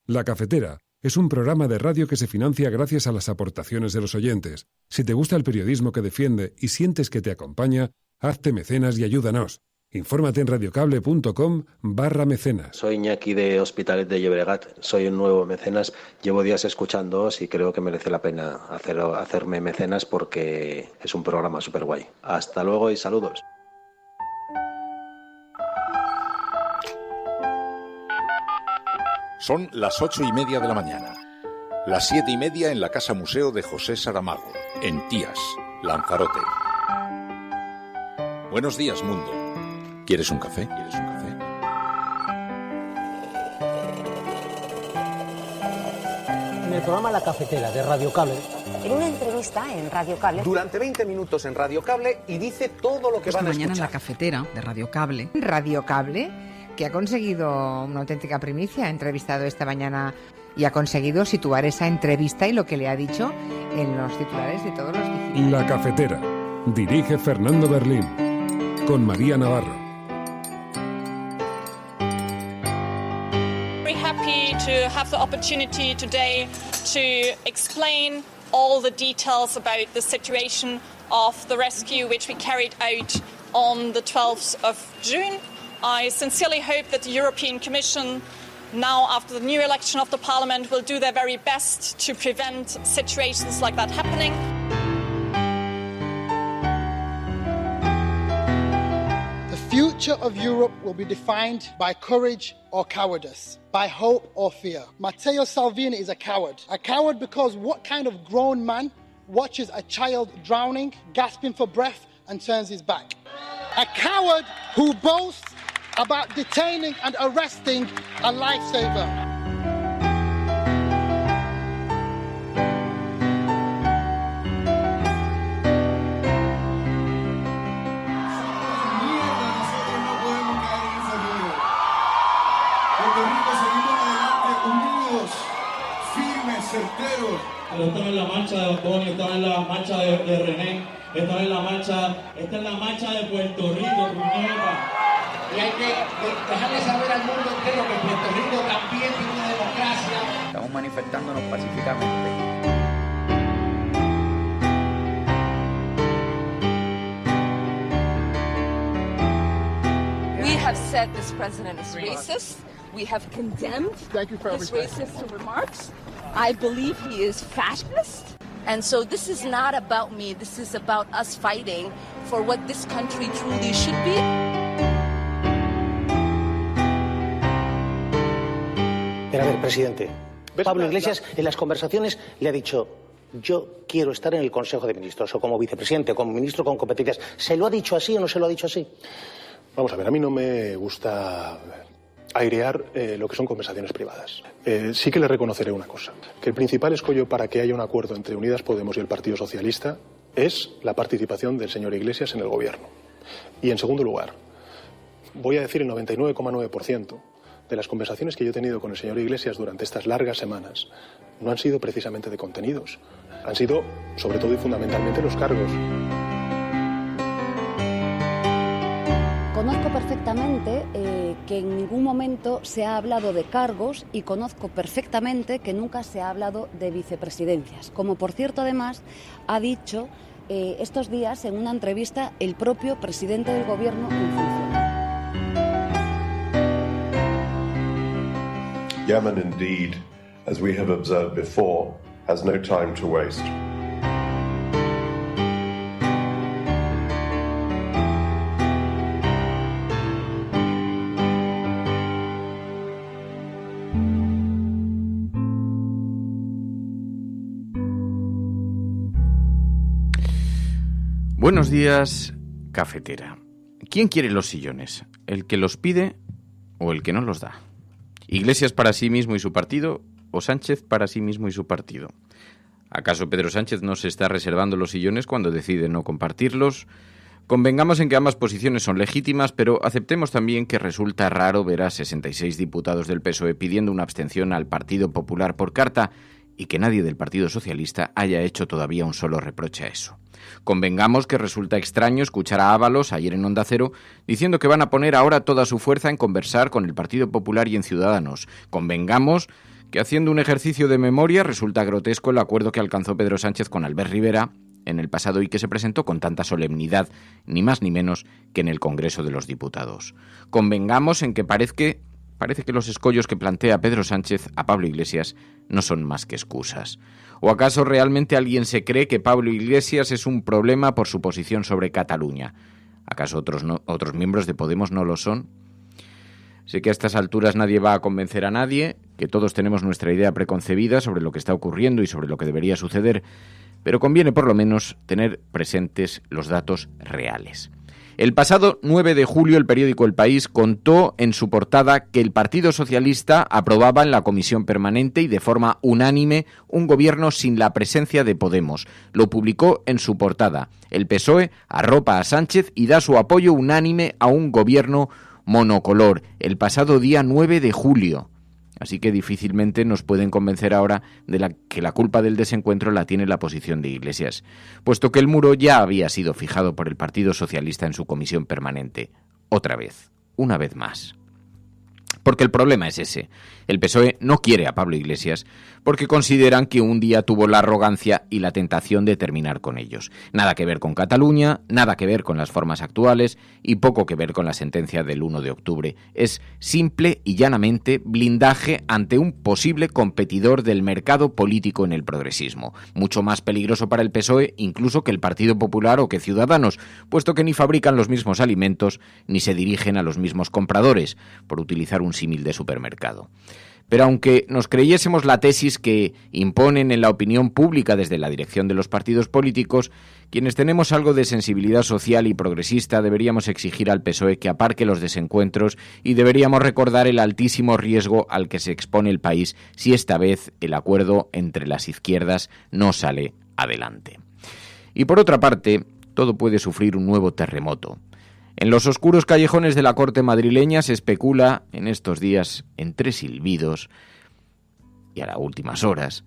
La Cafetera es un programa de radio que se financia gracias a las aportaciones de los oyentes. Si te gusta el periodismo que defiende y sientes que te acompaña, hazte mecenas y ayúdanos. Infórmate en radiocable.com/mecenas. Soy Iñaki de Hospitalet de Llobregat, soy un nuevo mecenas, llevo días escuchándoos y creo que merece la pena hacerme mecenas porque es un programa súper guay. Hasta luego y saludos. Son las 8:30 de la mañana, las 7:30 en la Casa Museo de José Saramago, en Tías, Lanzarote. Buenos días, mundo. ¿Quieres un café? ¿Quieres un café? En el programa La Cafetera de Radio Cable. En una entrevista en Radio Cable. Durante 20 minutos en Radio Cable y dice todo lo que van a escuchar. Esta mañana en La Cafetera de Radio Cable. Radio Cable, que ha conseguido una auténtica primicia, ha entrevistado esta mañana y ha conseguido situar esa entrevista y lo que le ha dicho en los titulares de todos los digitales. La Cafetera. Dirige Fernando Berlín. Con María Navarro. Very happy to have the opportunity today to explain all the details about the situation of the rescue which we carried out on the 12th of June. I sincerely hope that the European Commission, now after the new election of the Parliament, will do their very best to prevent situations like that happening. The future of Europe will be defined by courage or cowardice, by hope or fear. Matteo Salvini is a coward because what kind of grown man watches a child drowning, gasping for breath, and turns his back? A coward who boasts about detaining and arresting a lifesaver. Pero están en la marcha de Otoño, están en la marcha de René, están en la marcha, esta es la marcha de Puerto Rico, puñeta. Y hay que dejarle saber al mundo entero que Puerto Rico también tiene una democracia. Estamos manifestándonos pacíficamente. We have said this president is racist. We have condemned his racist remarks. I believe he is fascist. And so this is not about me. This is about us fighting for what this country truly should be. Pero a ver, presidente, Pablo Iglesias en las conversaciones le ha dicho: yo quiero estar en el Consejo de Ministros, o como vicepresidente, o como ministro con competencias. ¿Se lo ha dicho así o no se lo ha dicho así? Vamos a ver, a mí no me gusta airear lo que son conversaciones privadas. Sí que le reconoceré una cosa, que el principal escollo para que haya un acuerdo entre Unidas Podemos y el Partido Socialista es la participación del señor Iglesias en el gobierno. Y en segundo lugar, voy a decir el 99,9% de las conversaciones que yo he tenido con el señor Iglesias durante estas largas semanas no han sido precisamente de contenidos, han sido sobre todo y fundamentalmente los cargos. Conozco perfectamente que en ningún momento se ha hablado de cargos y conozco perfectamente que nunca se ha hablado de vicepresidencias, como por cierto además ha dicho estos días en una entrevista el propio presidente del gobierno en funciones. Yemen, indeed, as we have observed before, has no time to waste. Buenos días, cafetera. ¿Quién quiere los sillones? ¿El que los pide o el que no los da? ¿Iglesias para sí mismo y su partido o Sánchez para sí mismo y su partido? ¿Acaso Pedro Sánchez no se está reservando los sillones cuando decide no compartirlos? Convengamos en que ambas posiciones son legítimas, pero aceptemos también que resulta raro ver a 66 diputados del PSOE pidiendo una abstención al Partido Popular por carta y que nadie del Partido Socialista haya hecho todavía un solo reproche a eso. Convengamos que resulta extraño escuchar a Ábalos ayer en Onda Cero diciendo que van a poner ahora toda su fuerza en conversar con el Partido Popular y en Ciudadanos. Convengamos que haciendo un ejercicio de memoria resulta grotesco el acuerdo que alcanzó Pedro Sánchez con Albert Rivera en el pasado y que se presentó con tanta solemnidad, ni más ni menos que en el Congreso de los Diputados. Convengamos en que parece que los escollos que plantea Pedro Sánchez a Pablo Iglesias no son más que excusas. ¿O acaso realmente alguien se cree que Pablo Iglesias es un problema por su posición sobre Cataluña? ¿Acaso otros miembros de Podemos no lo son? Sé que a estas alturas nadie va a convencer a nadie, que todos tenemos nuestra idea preconcebida sobre lo que está ocurriendo y sobre lo que debería suceder, pero conviene por lo menos tener presentes los datos reales. El pasado 9 de julio el periódico El País contó en su portada que el Partido Socialista aprobaba en la Comisión Permanente y de forma unánime un gobierno sin la presencia de Podemos. Lo publicó en su portada. El PSOE arropa a Sánchez y da su apoyo unánime a un gobierno monocolor el pasado día 9 de julio. Así que difícilmente nos pueden convencer ahora de que la culpa del desencuentro la tiene la posición de Iglesias, puesto que el muro ya había sido fijado por el Partido Socialista en su comisión permanente. Otra vez, una vez más. Porque el problema es ese. El PSOE no quiere a Pablo Iglesias porque consideran que un día tuvo la arrogancia y la tentación de terminar con ellos. Nada que ver con Cataluña, nada que ver con las formas actuales y poco que ver con la sentencia del 1 de octubre. Es simple y llanamente blindaje ante un posible competidor del mercado político en el progresismo. Mucho más peligroso para el PSOE incluso que el Partido Popular o que Ciudadanos, puesto que ni fabrican los mismos alimentos ni se dirigen a los mismos compradores, por utilizar un símil de supermercado. Pero aunque nos creyésemos la tesis que imponen en la opinión pública desde la dirección de los partidos políticos, quienes tenemos algo de sensibilidad social y progresista deberíamos exigir al PSOE que aparque los desencuentros y deberíamos recordar el altísimo riesgo al que se expone el país si esta vez el acuerdo entre las izquierdas no sale adelante. Y por otra parte, todo puede sufrir un nuevo terremoto. En los oscuros callejones de la corte madrileña se especula en estos días, entre silbidos y a las últimas horas,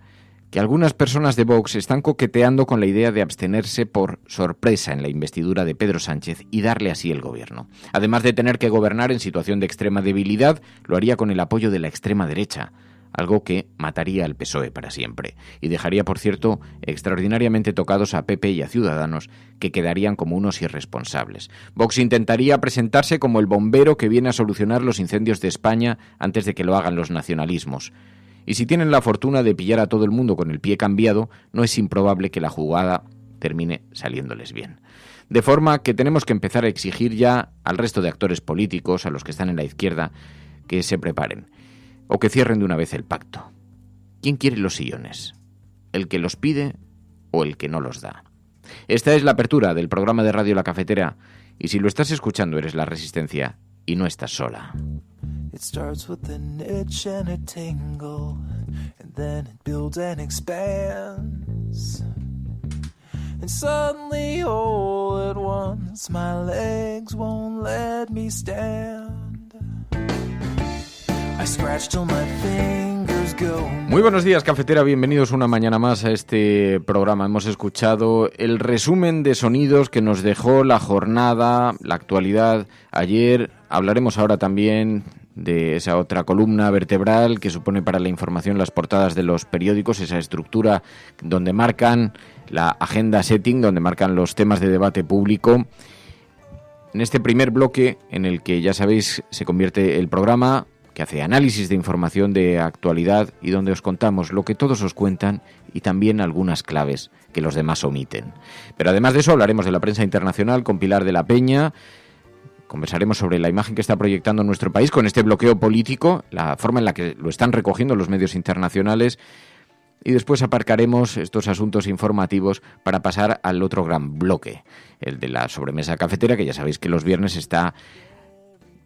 que algunas personas de Vox están coqueteando con la idea de abstenerse por sorpresa en la investidura de Pedro Sánchez y darle así el gobierno. Además de tener que gobernar en situación de extrema debilidad, lo haría con el apoyo de la extrema derecha, algo que mataría al PSOE para siempre y dejaría, por cierto, extraordinariamente tocados a PP y a Ciudadanos, que quedarían como unos irresponsables. Vox intentaría presentarse como el bombero que viene a solucionar los incendios de España antes de que lo hagan los nacionalismos. Y si tienen la fortuna de pillar a todo el mundo con el pie cambiado, no es improbable que la jugada termine saliéndoles bien. De forma que tenemos que empezar a exigir ya al resto de actores políticos, a los que están en la izquierda, que se preparen. O que cierren de una vez el pacto. ¿Quién quiere los sillones? ¿El que los pide o el que no los da? Esta es la apertura del programa de Radio La Cafetera, y si lo estás escuchando eres La Resistencia y no estás sola. It starts with an itch and a tingle, and then it builds and expands. And suddenly all at once my legs won't let me stand. Muy buenos días, cafetera, bienvenidos una mañana más a este programa. Hemos escuchado el resumen de sonidos que nos dejó la jornada, la actualidad ayer. Hablaremos ahora también de esa otra columna vertebral que supone para la información las portadas de los periódicos, esa estructura donde marcan la agenda setting, donde marcan los temas de debate público. En este primer bloque, en el que ya sabéis se convierte el programa, que hace análisis de información de actualidad y donde os contamos lo que todos os cuentan y también algunas claves que los demás omiten. Pero además de eso hablaremos de la prensa internacional con Pilar de la Peña, conversaremos sobre la imagen que está proyectando nuestro país con este bloqueo político, la forma en la que lo están recogiendo los medios internacionales, y después aparcaremos estos asuntos informativos para pasar al otro gran bloque, el de la sobremesa cafetera, que ya sabéis que los viernes está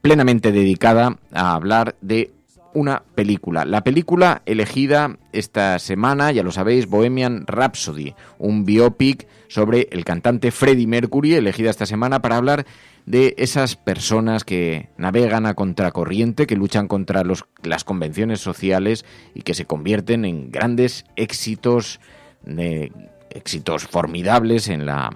plenamente dedicada a hablar de una película. La película elegida esta semana, ya lo sabéis, Bohemian Rhapsody, un biopic sobre el cantante Freddie Mercury, elegida esta semana para hablar de esas personas que navegan a contracorriente, que luchan contra las convenciones sociales y que se convierten en grandes éxitos formidables en la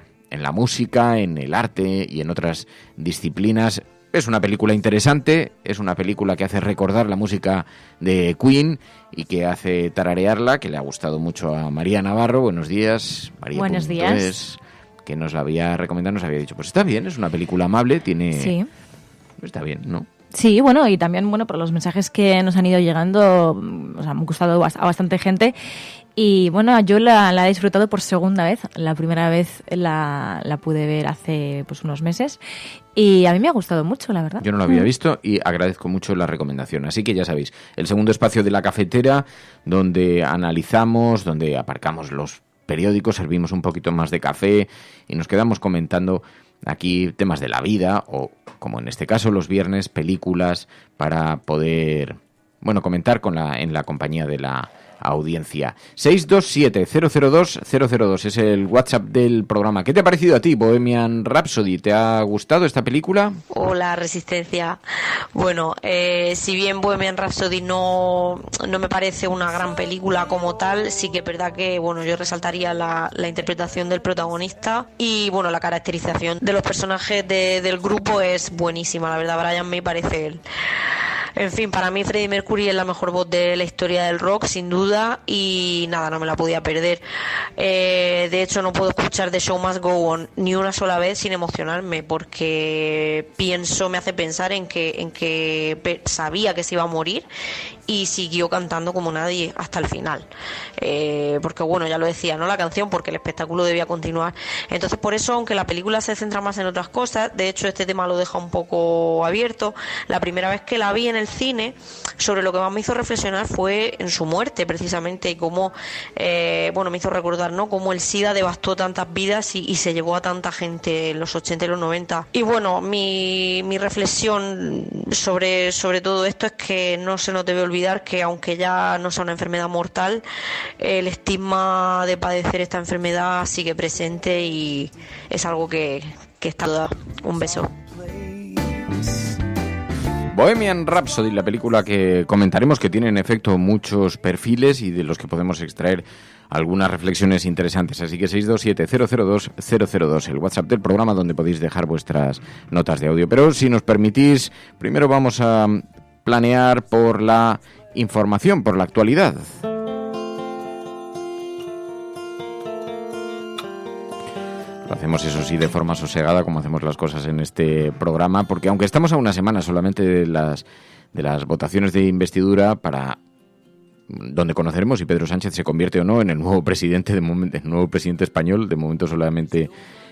música, en el arte y en otras disciplinas Es una película interesante, es una película que hace recordar la música de Queen y que hace tararearla, que le ha gustado mucho a María Navarro. Buenos días, María. Buenos días. Que nos la había recomendado, nos había dicho, pues está bien, es una película amable, tiene... Sí. Está bien, ¿no? Sí, bueno, y también, bueno, por los mensajes que nos han ido llegando, o sea, me ha gustado a bastante gente. Y bueno, yo la he disfrutado por segunda vez. La primera vez la pude ver hace pues unos meses y a mí me ha gustado mucho, la verdad. Yo no lo había visto y agradezco mucho la recomendación. Así que ya sabéis, el segundo espacio de La Cafetera, donde analizamos, donde aparcamos los periódicos, servimos un poquito más de café y nos quedamos comentando aquí temas de la vida o, como en este caso, los viernes, películas para poder, bueno, comentar en la compañía de la audiencia. 627-002-002 es el WhatsApp del programa. ¿Qué te ha parecido a ti, Bohemian Rhapsody? ¿Te ha gustado esta película? Hola, Resistencia. Bueno, si bien Bohemian Rhapsody no me parece una gran película como tal, sí que es verdad que, bueno, yo resaltaría la interpretación del protagonista y, bueno, la caracterización de los personajes del grupo es buenísima, la verdad. Brian May parece él. En fin, para mí Freddie Mercury es la mejor voz de la historia del rock, sin duda, y nada, no me la podía perder. De hecho, no puedo escuchar The Show Must Go On ni una sola vez sin emocionarme, porque me hace pensar en que sabía que se iba a morir y siguió cantando como nadie hasta el final. Porque, bueno, ya lo decía, ¿no? La canción, porque el espectáculo debía continuar. Entonces, por eso, aunque la película se centra más en otras cosas, de hecho, este tema lo deja un poco abierto. La primera vez que la vi en el cine, sobre lo que más me hizo reflexionar fue en su muerte, precisamente, y cómo, me hizo recordar, ¿no?, cómo el SIDA devastó tantas vidas y se llevó a tanta gente en los 80 y los 90. Y bueno, mi reflexión sobre todo esto es que no se nos debe olvidar que, aunque ya no sea una enfermedad mortal, el estigma de padecer esta enfermedad sigue presente y es algo que está. Un beso. Bohemian Rhapsody, la película que comentaremos, que tiene en efecto muchos perfiles y de los que podemos extraer algunas reflexiones interesantes. Así que 627-002-002, el WhatsApp del programa donde podéis dejar vuestras notas de audio. Pero si nos permitís, primero vamos a planear por la información, por la actualidad. Lo hacemos, eso sí, de forma sosegada, como hacemos las cosas en este programa, porque aunque estamos a una semana solamente de las votaciones de investidura, para donde conoceremos si Pedro Sánchez se convierte o no en el nuevo presidente, el nuevo presidente español, de momento solamente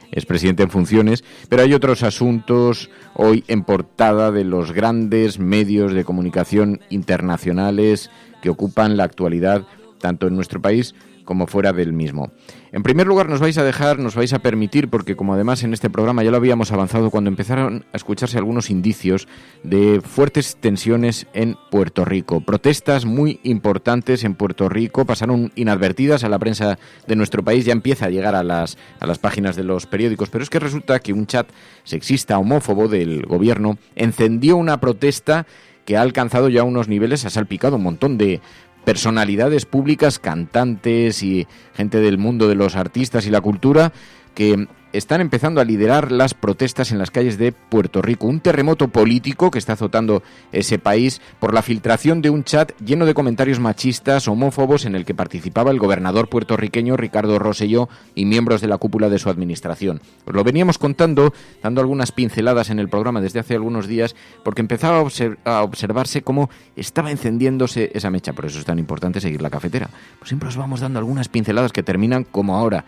es presidente en funciones, pero hay otros asuntos hoy en portada de los grandes medios de comunicación internacionales que ocupan la actualidad tanto en nuestro país como fuera del mismo. En primer lugar, nos vais a permitir, porque como además en este programa ya lo habíamos avanzado cuando empezaron a escucharse algunos indicios de fuertes tensiones en Puerto Rico. Protestas muy importantes en Puerto Rico, pasaron inadvertidas a la prensa de nuestro país, ya empieza a llegar a las páginas de los periódicos, pero es que resulta que un chat sexista homófobo del gobierno encendió una protesta que ha alcanzado ya unos niveles, ha salpicado un montón de personalidades públicas, cantantes y gente del mundo de los artistas y la cultura que están empezando a liderar las protestas en las calles de Puerto Rico. Un terremoto político que está azotando ese país por la filtración de un chat lleno de comentarios machistas, homófobos, en el que participaba el gobernador puertorriqueño Ricardo Rosselló y miembros de la cúpula de su administración. Os lo veníamos contando, dando algunas pinceladas en el programa desde hace algunos días, porque empezaba a observarse cómo estaba encendiéndose esa mecha. Por eso es tan importante seguir la cafetera. Pues siempre os vamos dando algunas pinceladas que terminan como ahora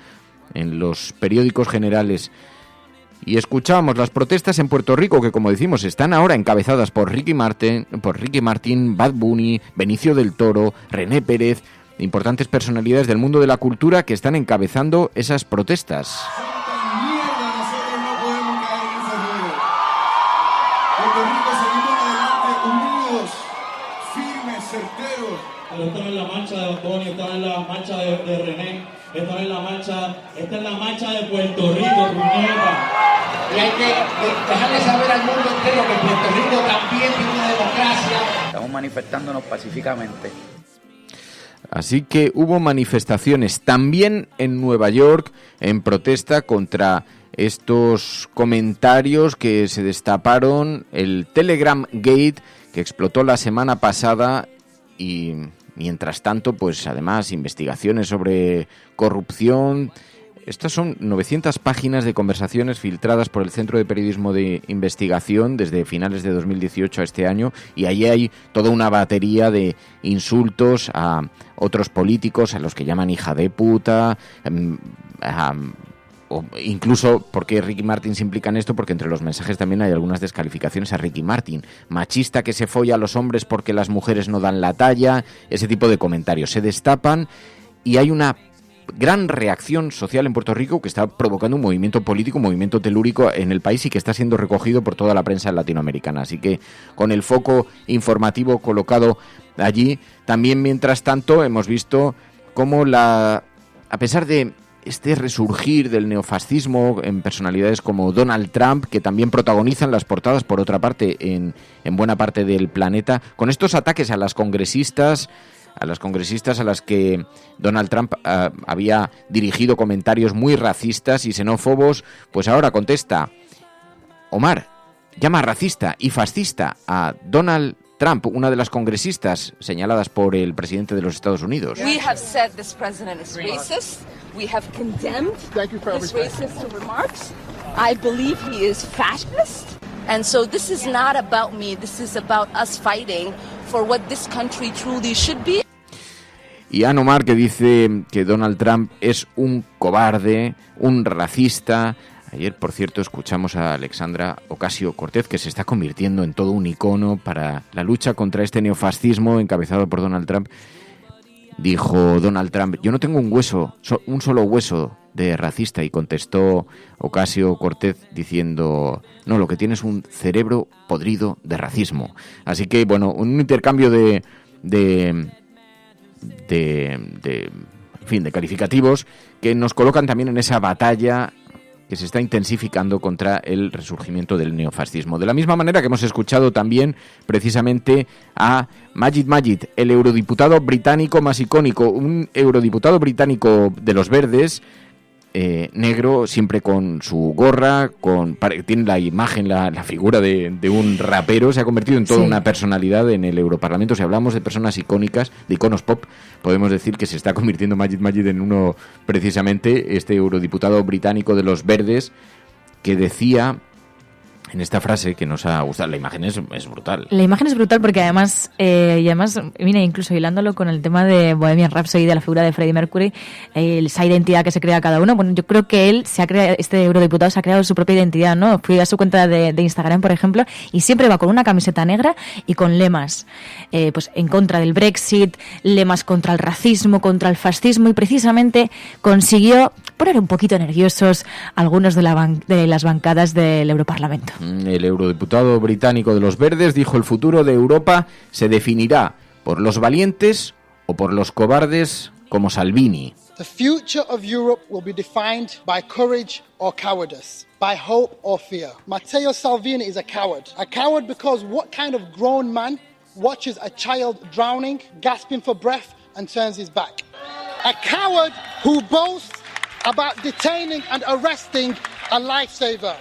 en los periódicos generales. Y escuchábamos las protestas en Puerto Rico, que, como decimos, están ahora encabezadas por Ricky Martin, Bad Bunny, Benicio del Toro, René Pérez, importantes personalidades del mundo de la cultura que están encabezando esas protestas. Están en la marcha de Bad Bunny, están en la marcha de René, están en la marcha, esta es la marcha de Puerto Rico, puñeta. Y hay que dejarle saber al mundo entero que Puerto Rico también tiene una democracia. Estamos manifestándonos pacíficamente. Así que hubo manifestaciones también en Nueva York en protesta contra estos comentarios que se destaparon, el Telegram Gate que explotó la semana pasada y mientras tanto, pues además investigaciones sobre corrupción. Estas son 900 páginas de conversaciones filtradas por el Centro de Periodismo de Investigación desde finales de 2018 a este año, y ahí hay toda una batería de insultos a otros políticos, a los que llaman hija de puta, o incluso, ¿por qué Ricky Martin se implica en esto? Porque entre los mensajes también hay algunas descalificaciones a Ricky Martin. Machista que se folla a los hombres porque las mujeres no dan la talla, ese tipo de comentarios se destapan y hay una gran reacción social en Puerto Rico que está provocando un movimiento político, un movimiento telúrico en el país y que está siendo recogido por toda la prensa latinoamericana. Así que con el foco informativo colocado allí, también mientras tanto hemos visto cómo a pesar de este resurgir del neofascismo en personalidades como Donald Trump, que también protagonizan las portadas, por otra parte, en buena parte del planeta, con estos ataques a las congresistas a las que Donald Trump había dirigido comentarios muy racistas y xenófobos, pues ahora contesta Omar, llama racista y fascista a Donald Trump, una de las congresistas señaladas por el presidente de los Estados Unidos. We have said this president is racist. We have condemned his racist remarks. I believe he is fascist. And so this is not about me. This is about us fighting for what this country truly should be. Y Ann Omar, que dice que Donald Trump es un cobarde, un racista. Ayer, por cierto, escuchamos a Alexandra Ocasio-Cortez, que se está convirtiendo en todo un icono para la lucha contra este neofascismo encabezado por Donald Trump. Dijo Donald Trump, yo no tengo un solo hueso de racista, y contestó Ocasio-Cortez diciendo, no, lo que tiene es un cerebro podrido de racismo. Así que, bueno, un intercambio de calificativos que nos colocan también en esa batalla que se está intensificando contra el resurgimiento del neofascismo. De la misma manera que hemos escuchado también precisamente a Majid, el eurodiputado británico más icónico, un eurodiputado británico de los Verdes, negro, siempre con su gorra, tiene la imagen, la figura de un rapero, se ha convertido en toda una personalidad en el Europarlamento. Si hablamos de personas icónicas, de iconos pop, podemos decir que se está convirtiendo Majid en uno, precisamente, este eurodiputado británico de los Verdes, que decía en esta frase que nos ha gustado. La imagen es brutal. La imagen es brutal porque además, mira, incluso hilándolo con el tema de Bohemian Rhapsody, de la figura de Freddie Mercury, esa identidad que se crea cada uno. Bueno, yo creo que este eurodiputado se ha creado su propia identidad, ¿no? Fui a su cuenta de Instagram, por ejemplo, y siempre va con una camiseta negra y con lemas, pues en contra del Brexit, lemas contra el racismo, contra el fascismo, y precisamente consiguió poner un poquito nerviosos algunos de las bancadas del Europarlamento. El eurodiputado británico de los Verdes dijo: el futuro de Europa se definirá por los valientes o por los cobardes como Salvini. The future of Europe will be defined by courage or cowardice, by hope or fear. Matteo Salvini is a coward because what kind of grown man watches a child drowning, gasping for breath, and turns his back? A coward who boasts about detaining and arresting a lifesaver.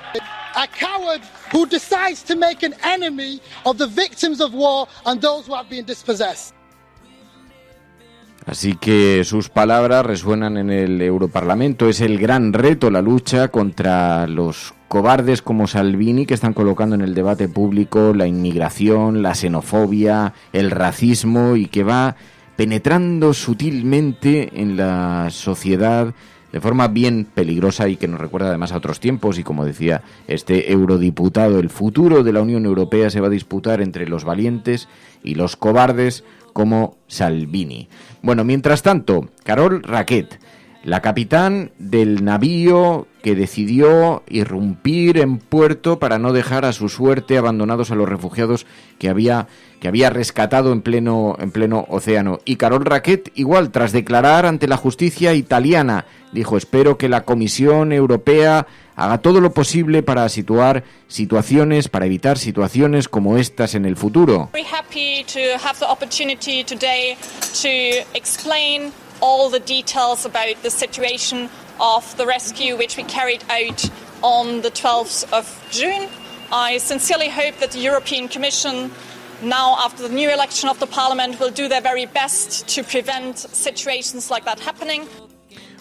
A coward who decides to make an enemy of the victims of war and those who have been dispossessed. Así que sus palabras resuenan en el Europarlamento. Es el gran reto, la lucha contra los cobardes como Salvini, que están colocando en el debate público la inmigración, la xenofobia, el racismo, y que va penetrando sutilmente en la sociedad de forma bien peligrosa y que nos recuerda además a otros tiempos. Y como decía este eurodiputado, el futuro de la Unión Europea se va a disputar entre los valientes y los cobardes como Salvini. Bueno, mientras tanto, Carol Raquet, la capitán del navío que decidió irrumpir en puerto para no dejar a su suerte abandonados a los refugiados que había rescatado en pleno océano. Y Carol Raquet, igual, tras declarar ante la justicia italiana, dijo: espero que la Comisión Europea haga todo lo posible para evitar situaciones como estas en el futuro. Very happy to have the opportunity today to explain all the details about the situation of the rescue which we carried out on the 12th of June. I sincerely hope that the European Commission, now after the new election of the Parliament, will do their very best to prevent situations like that happening.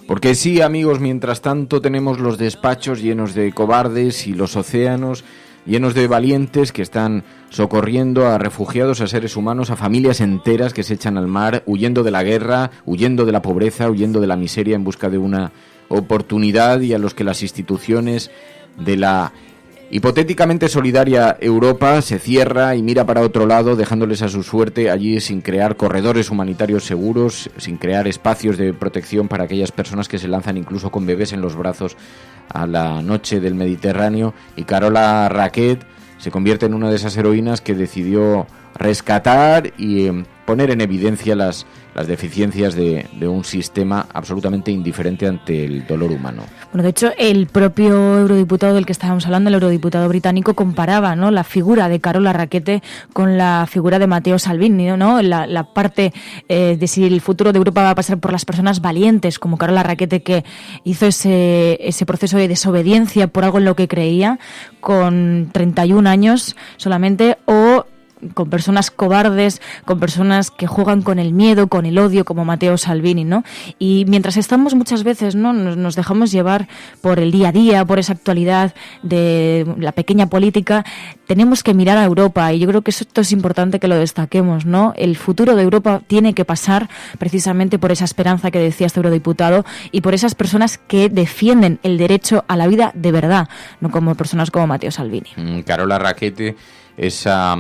Porque sí, amigos, mientras tanto tenemos los despachos llenos de cobardes y los océanos llenos de valientes que están socorriendo a refugiados, a seres humanos, a familias enteras que se echan al mar, huyendo de la guerra, huyendo de la pobreza, huyendo de la miseria en busca de una oportunidad, y a los que las instituciones de la hipotéticamente solidaria Europa se cierra y mira para otro lado, dejándoles a su suerte allí sin crear corredores humanitarios seguros, sin crear espacios de protección para aquellas personas que se lanzan incluso con bebés en los brazos a la noche del Mediterráneo. Y Carola Racket se convierte en una de esas heroínas que decidió rescatar y poner en evidencia las deficiencias de un sistema absolutamente indiferente ante el dolor humano. Bueno, de hecho, el propio eurodiputado del que estábamos hablando, el eurodiputado británico, comparaba, ¿no?, la figura de Carola Rackete con la figura de Matteo Salvini, ¿no? La parte de si el futuro de Europa va a pasar por las personas valientes, como Carola Rackete, que hizo ese proceso de desobediencia por algo en lo que creía, con 31 años solamente, o con personas cobardes, con personas que juegan con el miedo, con el odio, como Matteo Salvini, ¿no? Y mientras estamos muchas veces, ¿no?, nos dejamos llevar por el día a día, por esa actualidad de la pequeña política, tenemos que mirar a Europa, y yo creo que esto es importante que lo destaquemos, ¿no? El futuro de Europa tiene que pasar precisamente por esa esperanza que decía este eurodiputado y por esas personas que defienden el derecho a la vida de verdad, no como personas como Matteo Salvini. Carola Rackete, esa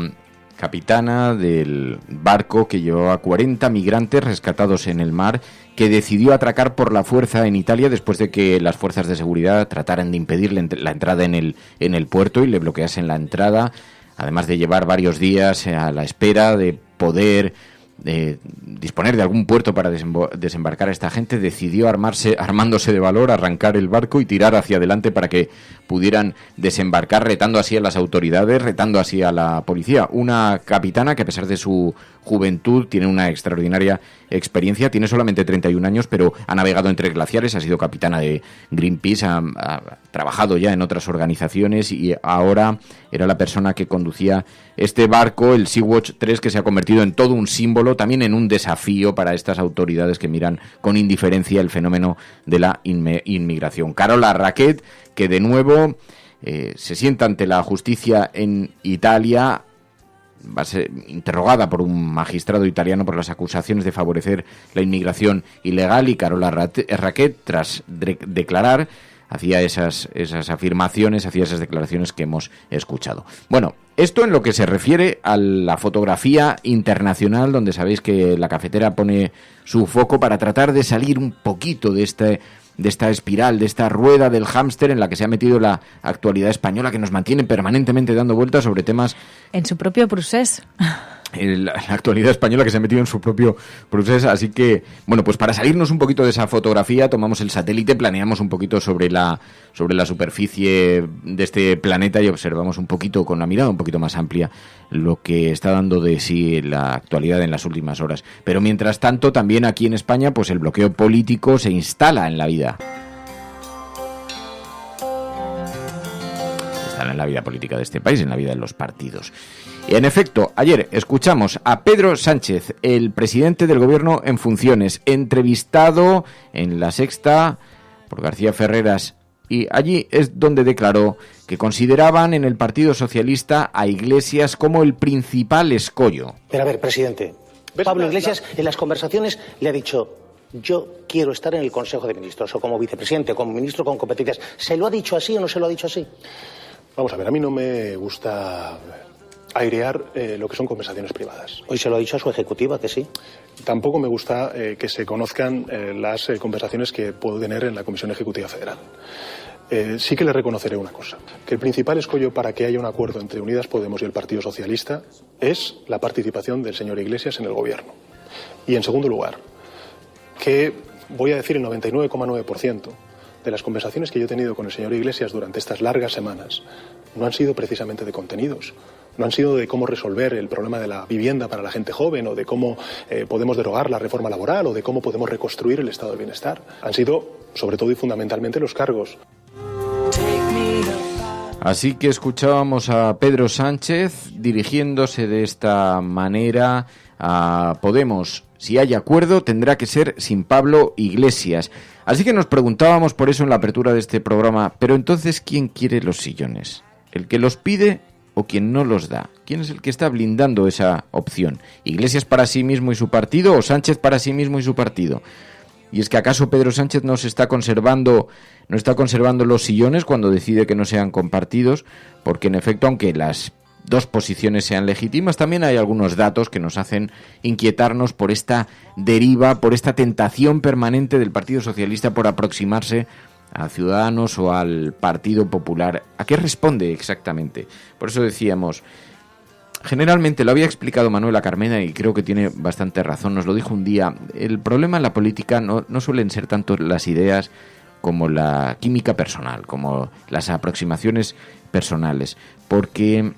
capitana del barco que llevaba 40 migrantes rescatados en el mar, que decidió atracar por la fuerza en Italia después de que las fuerzas de seguridad trataran de impedirle la entrada en el puerto y le bloqueasen la entrada, además de llevar varios días a la espera de poder disponer de algún puerto para desembarcar a esta gente. Decidió armándose de valor, arrancar el barco y tirar hacia adelante para que pudieran desembarcar, retando así a las autoridades, retando así a la policía. Una capitana que, a pesar de su juventud, tiene una extraordinaria experiencia, tiene solamente 31 años, pero ha navegado entre glaciares, ha sido capitana de Greenpeace, ha trabajado ya en otras organizaciones y ahora era la persona que conducía este barco, el Sea-Watch 3, que se ha convertido en todo un símbolo, también en un desafío para estas autoridades que miran con indiferencia el fenómeno de la inmigración. Carola Rackete, que de nuevo se sienta ante la justicia en Italia, va a ser interrogada por un magistrado italiano por las acusaciones de favorecer la inmigración ilegal, y Carola Rackete, tras declarar, hacía esas afirmaciones, hacía esas declaraciones que hemos escuchado. Bueno, esto en lo que se refiere a la fotografía internacional, donde sabéis que la cafetera pone su foco para tratar de salir un poquito de esta espiral, de esta rueda del hámster en la que se ha metido la actualidad española, que nos mantiene permanentemente dando vueltas sobre temas en su propio procés. La actualidad española que se ha metido en su propio proceso. Así que, bueno, pues para salirnos un poquito de esa fotografía, tomamos el satélite, planeamos un poquito sobre la superficie de este planeta y observamos un poquito, con la mirada un poquito más amplia, lo que está dando de sí la actualidad en las últimas horas. Pero mientras tanto, también aquí en España, pues el bloqueo político se instala en la vida. En la vida política de este país, en la vida de los partidos. Y en efecto, ayer escuchamos a Pedro Sánchez, el presidente del gobierno en funciones, entrevistado en La Sexta por García Ferreras, y allí es donde declaró que consideraban en el Partido Socialista a Iglesias como el principal escollo. Pero a ver, presidente, Pablo Iglesias en las conversaciones le ha dicho: yo quiero estar en el Consejo de Ministros, o como vicepresidente, como ministro con competencias. ¿Se lo ha dicho así o no se lo ha dicho así? Vamos a ver, a mí no me gusta airear lo que son conversaciones privadas. Hoy se lo ha dicho a su ejecutiva, que sí. Tampoco me gusta que se conozcan las conversaciones que puedo tener en la Comisión Ejecutiva Federal. Sí que le reconoceré una cosa, que el principal escollo para que haya un acuerdo entre Unidas Podemos y el Partido Socialista es la participación del señor Iglesias en el gobierno. Y en segundo lugar, que voy a decir el 99,9% de las conversaciones que yo he tenido con el señor Iglesias durante estas largas semanas no han sido precisamente de contenidos, no han sido de cómo resolver el problema de la vivienda para la gente joven, o de cómo podemos derogar la reforma laboral, o de cómo podemos reconstruir el estado del bienestar. Han sido, sobre todo y fundamentalmente, los cargos. Take me Así que escuchábamos a Pedro Sánchez dirigiéndose de esta manera a Podemos. Si hay acuerdo, tendrá que ser sin Pablo Iglesias. Así que nos preguntábamos por eso en la apertura de este programa, pero entonces, ¿quién quiere los sillones? ¿El que los pide o quien no los da? ¿Quién es el que está blindando esa opción? ¿Iglesias para sí mismo y su partido o Sánchez para sí mismo y su partido? ¿Y es que acaso Pedro Sánchez no está conservando los sillones cuando decide que no sean compartidos? Porque en efecto, aunque las dos posiciones sean legítimas, también hay algunos datos que nos hacen inquietarnos por esta deriva, por esta tentación permanente del Partido Socialista por aproximarse a Ciudadanos o al Partido Popular. ¿A qué responde exactamente? Por eso decíamos, generalmente, lo había explicado Manuela Carmena y creo que tiene bastante razón, nos lo dijo un día, el problema en la política no suelen ser tanto las ideas como la química personal, como las aproximaciones personales, porque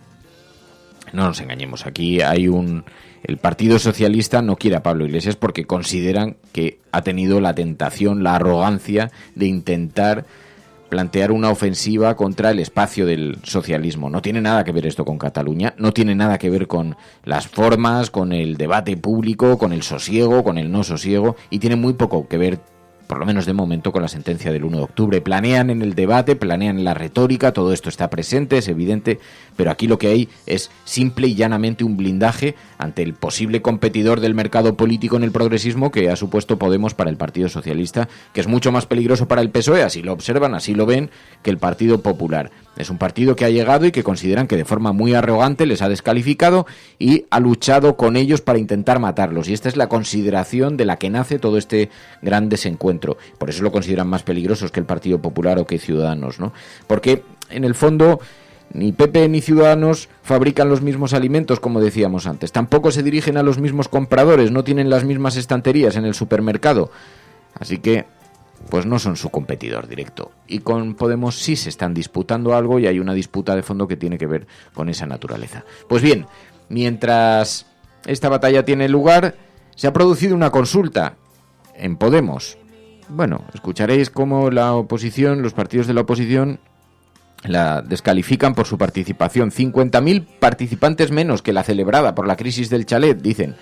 no nos engañemos, aquí el Partido Socialista no quiere a Pablo Iglesias porque consideran que ha tenido la tentación, la arrogancia de intentar plantear una ofensiva contra el espacio del socialismo. No tiene nada que ver esto con Cataluña, no tiene nada que ver con las formas, con el debate público, con el sosiego, con el no sosiego, y tiene muy poco que ver, por lo menos de momento, con la sentencia del 1 de octubre. Planean en el debate, planean en la retórica, todo esto está presente, es evidente, pero aquí lo que hay es simple y llanamente un blindaje ante el posible competidor del mercado político en el progresismo que ha supuesto Podemos para el Partido Socialista, que es mucho más peligroso para el PSOE, así lo observan, así lo ven, que el Partido Popular. Es un partido que ha llegado y que consideran que de forma muy arrogante les ha descalificado y ha luchado con ellos para intentar matarlos. Y esta es la consideración de la que nace todo este gran desencuentro. Por eso lo consideran más peligrosos que el Partido Popular o que Ciudadanos, ¿no? Porque, en el fondo, ni PP ni Ciudadanos fabrican los mismos alimentos, como decíamos antes. Tampoco se dirigen a los mismos compradores, no tienen las mismas estanterías en el supermercado. Así que pues no son su competidor directo. Y con Podemos sí se están disputando algo y hay una disputa de fondo que tiene que ver con esa naturaleza. Pues bien, mientras esta batalla tiene lugar, se ha producido una consulta en Podemos. Bueno, escucharéis cómo la oposición, los partidos de la oposición, la descalifican por su participación. 50.000 participantes menos que la celebrada por la crisis del chalet, dicen,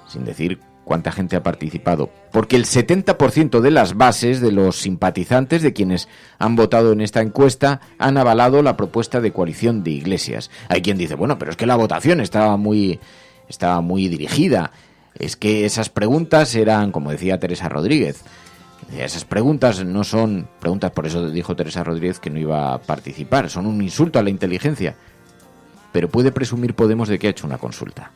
sin decir cuánta gente ha participado, porque el 70% de las bases de los simpatizantes de quienes han votado en esta encuesta han avalado la propuesta de coalición de Iglesias. Hay quien dice, bueno, pero es que la votación estaba muy dirigida, es que esas preguntas eran, como decía Teresa Rodríguez, esas preguntas no son preguntas, por eso dijo Teresa Rodríguez que no iba a participar, son un insulto a la inteligencia. Pero puede presumir Podemos de que ha hecho una consulta.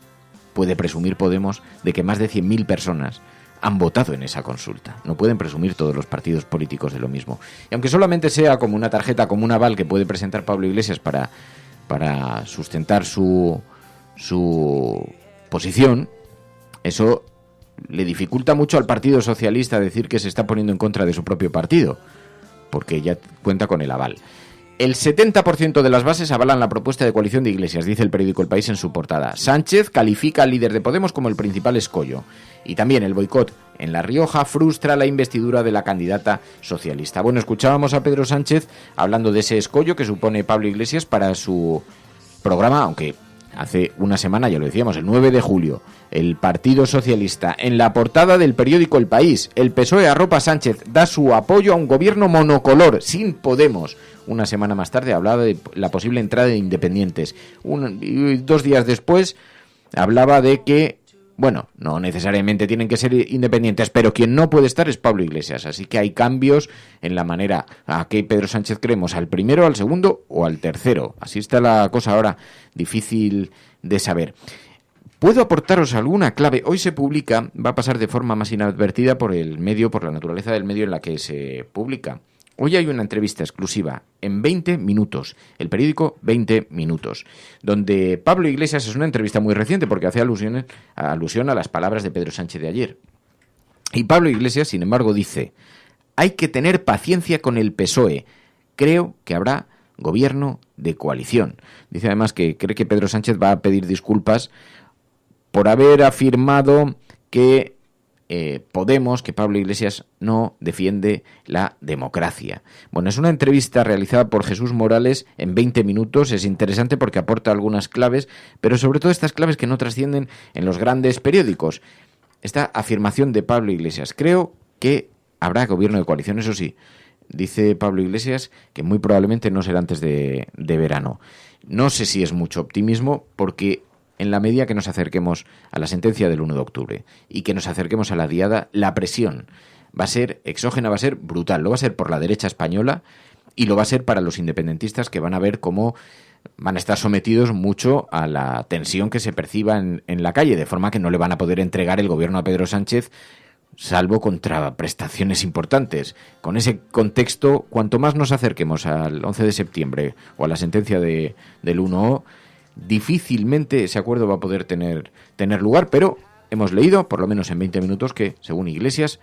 Puede presumir Podemos de que más de 100.000 personas han votado en esa consulta. No pueden presumir todos los partidos políticos de lo mismo. Y aunque solamente sea como una tarjeta, como un aval que puede presentar Pablo Iglesias para sustentar su posición, eso le dificulta mucho al Partido Socialista decir que se está poniendo en contra de su propio partido, porque ya cuenta con el aval. El 70% de las bases avalan la propuesta de coalición de Iglesias, dice el periódico El País en su portada. Sánchez califica al líder de Podemos como el principal escollo. Y también el boicot en La Rioja frustra la investidura de la candidata socialista. Bueno, escuchábamos a Pedro Sánchez hablando de ese escollo que supone Pablo Iglesias para su programa, aunque hace una semana, ya lo decíamos, el 9 de julio, el Partido Socialista, en la portada del periódico El País, el PSOE arropa a Sánchez, da su apoyo a un gobierno monocolor, sin Podemos. Una semana más tarde hablaba de la posible entrada de independientes. 2 días después hablaba de que, bueno, no necesariamente tienen que ser independientes, pero quien no puede estar es Pablo Iglesias. Así que hay cambios en la manera a que Pedro Sánchez creemos, al primero, al segundo o al tercero. Así está la cosa ahora, difícil de saber. ¿Puedo aportaros alguna clave? Hoy se publica, va a pasar de forma más inadvertida por el medio, por la naturaleza del medio en la que se publica. Hoy hay una entrevista exclusiva en 20 minutos, el periódico 20 minutos, donde Pablo Iglesias, es una entrevista muy reciente porque hace alusión a las palabras de Pedro Sánchez de ayer. Y Pablo Iglesias, sin embargo, dice, hay que tener paciencia con el PSOE, creo que habrá gobierno de coalición. Dice además que cree que Pedro Sánchez va a pedir disculpas por haber afirmado que Podemos, que Pablo Iglesias no defiende la democracia. Bueno, es una entrevista realizada por Jesús Morales en 20 minutos, es interesante porque aporta algunas claves, pero sobre todo estas claves que no trascienden en los grandes periódicos. Esta afirmación de Pablo Iglesias: creo que habrá gobierno de coalición, eso sí, dice Pablo Iglesias que muy probablemente no será antes de verano. No sé si es mucho optimismo, porque en la medida que nos acerquemos a la sentencia del 1 de octubre y que nos acerquemos a la diada, la presión va a ser exógena, va a ser brutal. Lo va a ser por la derecha española y lo va a ser para los independentistas, que van a ver cómo van a estar sometidos mucho a la tensión que se perciba en la calle, de forma que no le van a poder entregar el gobierno a Pedro Sánchez, salvo contra prestaciones importantes. Con ese contexto, cuanto más nos acerquemos al 11 de septiembre o a la sentencia del 1O, difícilmente ese acuerdo va a poder tener lugar, pero hemos leído, por lo menos en 20 minutos, que, según Iglesias,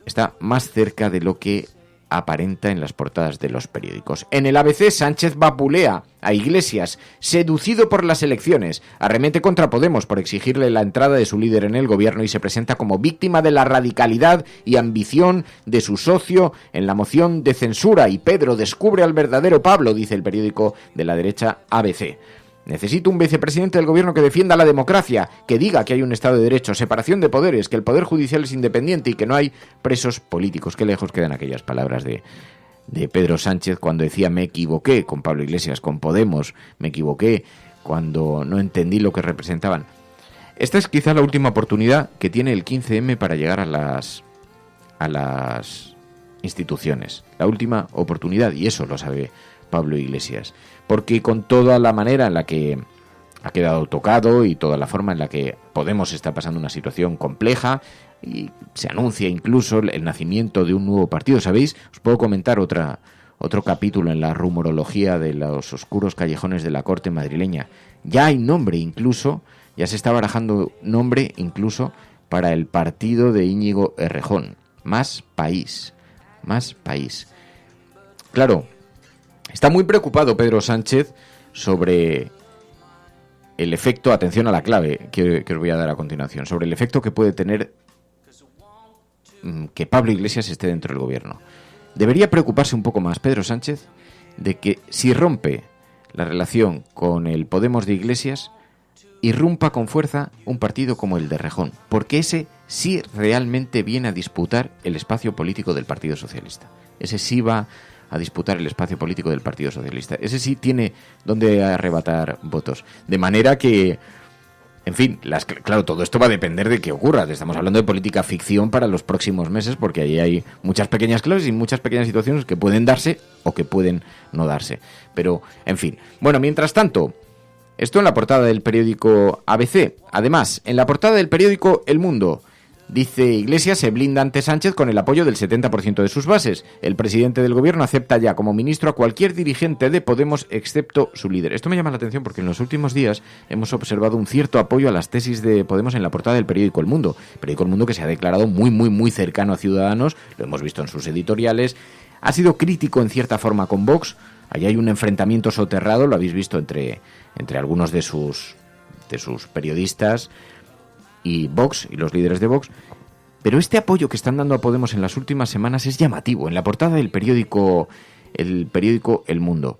está más cerca de lo que aparenta en las portadas de los periódicos. En el ABC, Sánchez vapulea a Iglesias, seducido por las elecciones, arremete contra Podemos por exigirle la entrada de su líder en el gobierno y se presenta como víctima de la radicalidad y ambición de su socio en la moción de censura. Y Pedro descubre al verdadero Pablo, dice el periódico de la derecha ABC. Necesito un vicepresidente del gobierno que defienda la democracia, que diga que hay un Estado de Derecho, separación de poderes, que el Poder Judicial es independiente y que no hay presos políticos. Qué lejos quedan aquellas palabras de Pedro Sánchez cuando decía: me equivoqué con Pablo Iglesias, con Podemos, me equivoqué cuando no entendí lo que representaban. Esta es quizá la última oportunidad que tiene el 15M para llegar a las instituciones. La última oportunidad, y eso lo sabe Pablo Iglesias, porque con toda la manera en la que ha quedado tocado y toda la forma en la que Podemos está pasando una situación compleja y se anuncia incluso el nacimiento de un nuevo partido, ¿sabéis? Os puedo comentar otro capítulo en la rumorología de los oscuros callejones de la corte madrileña. Ya hay nombre incluso, ya se está barajando nombre incluso para el partido de Íñigo Errejón. Más país. Claro, está muy preocupado Pedro Sánchez sobre el efecto, atención a la clave que os voy a dar a continuación, sobre el efecto que puede tener que Pablo Iglesias esté dentro del gobierno. Debería preocuparse un poco más Pedro Sánchez de que, si rompe la relación con el Podemos de Iglesias, irrumpa con fuerza un partido como el de Errejón, porque ese sí realmente viene a disputar el espacio político del Partido Socialista. Ese sí va a disputar el espacio político del Partido Socialista. Ese sí tiene donde arrebatar votos. De manera que, en fin, claro, todo esto va a depender de qué ocurra. Estamos hablando de política ficción para los próximos meses, porque ahí hay muchas pequeñas claves y muchas pequeñas situaciones que pueden darse o que pueden no darse. Pero, en fin. Bueno, mientras tanto, esto en la portada del periódico ABC. Además, en la portada del periódico El Mundo, dice Iglesias se blinda ante Sánchez con el apoyo del 70% de sus bases. El presidente del gobierno acepta ya como ministro a cualquier dirigente de Podemos excepto su líder. Esto me llama la atención porque en los últimos días hemos observado un cierto apoyo a las tesis de Podemos en la portada del periódico El Mundo. El periódico El Mundo, que se ha declarado muy cercano a Ciudadanos, lo hemos visto en sus editoriales, ha sido crítico en cierta forma con Vox. Allí hay un enfrentamiento soterrado, lo habéis visto entre algunos de sus periodistas y Vox, y los líderes de Vox. Pero este apoyo que están dando a Podemos en las últimas semanas es llamativo, en la portada del periódico El Mundo.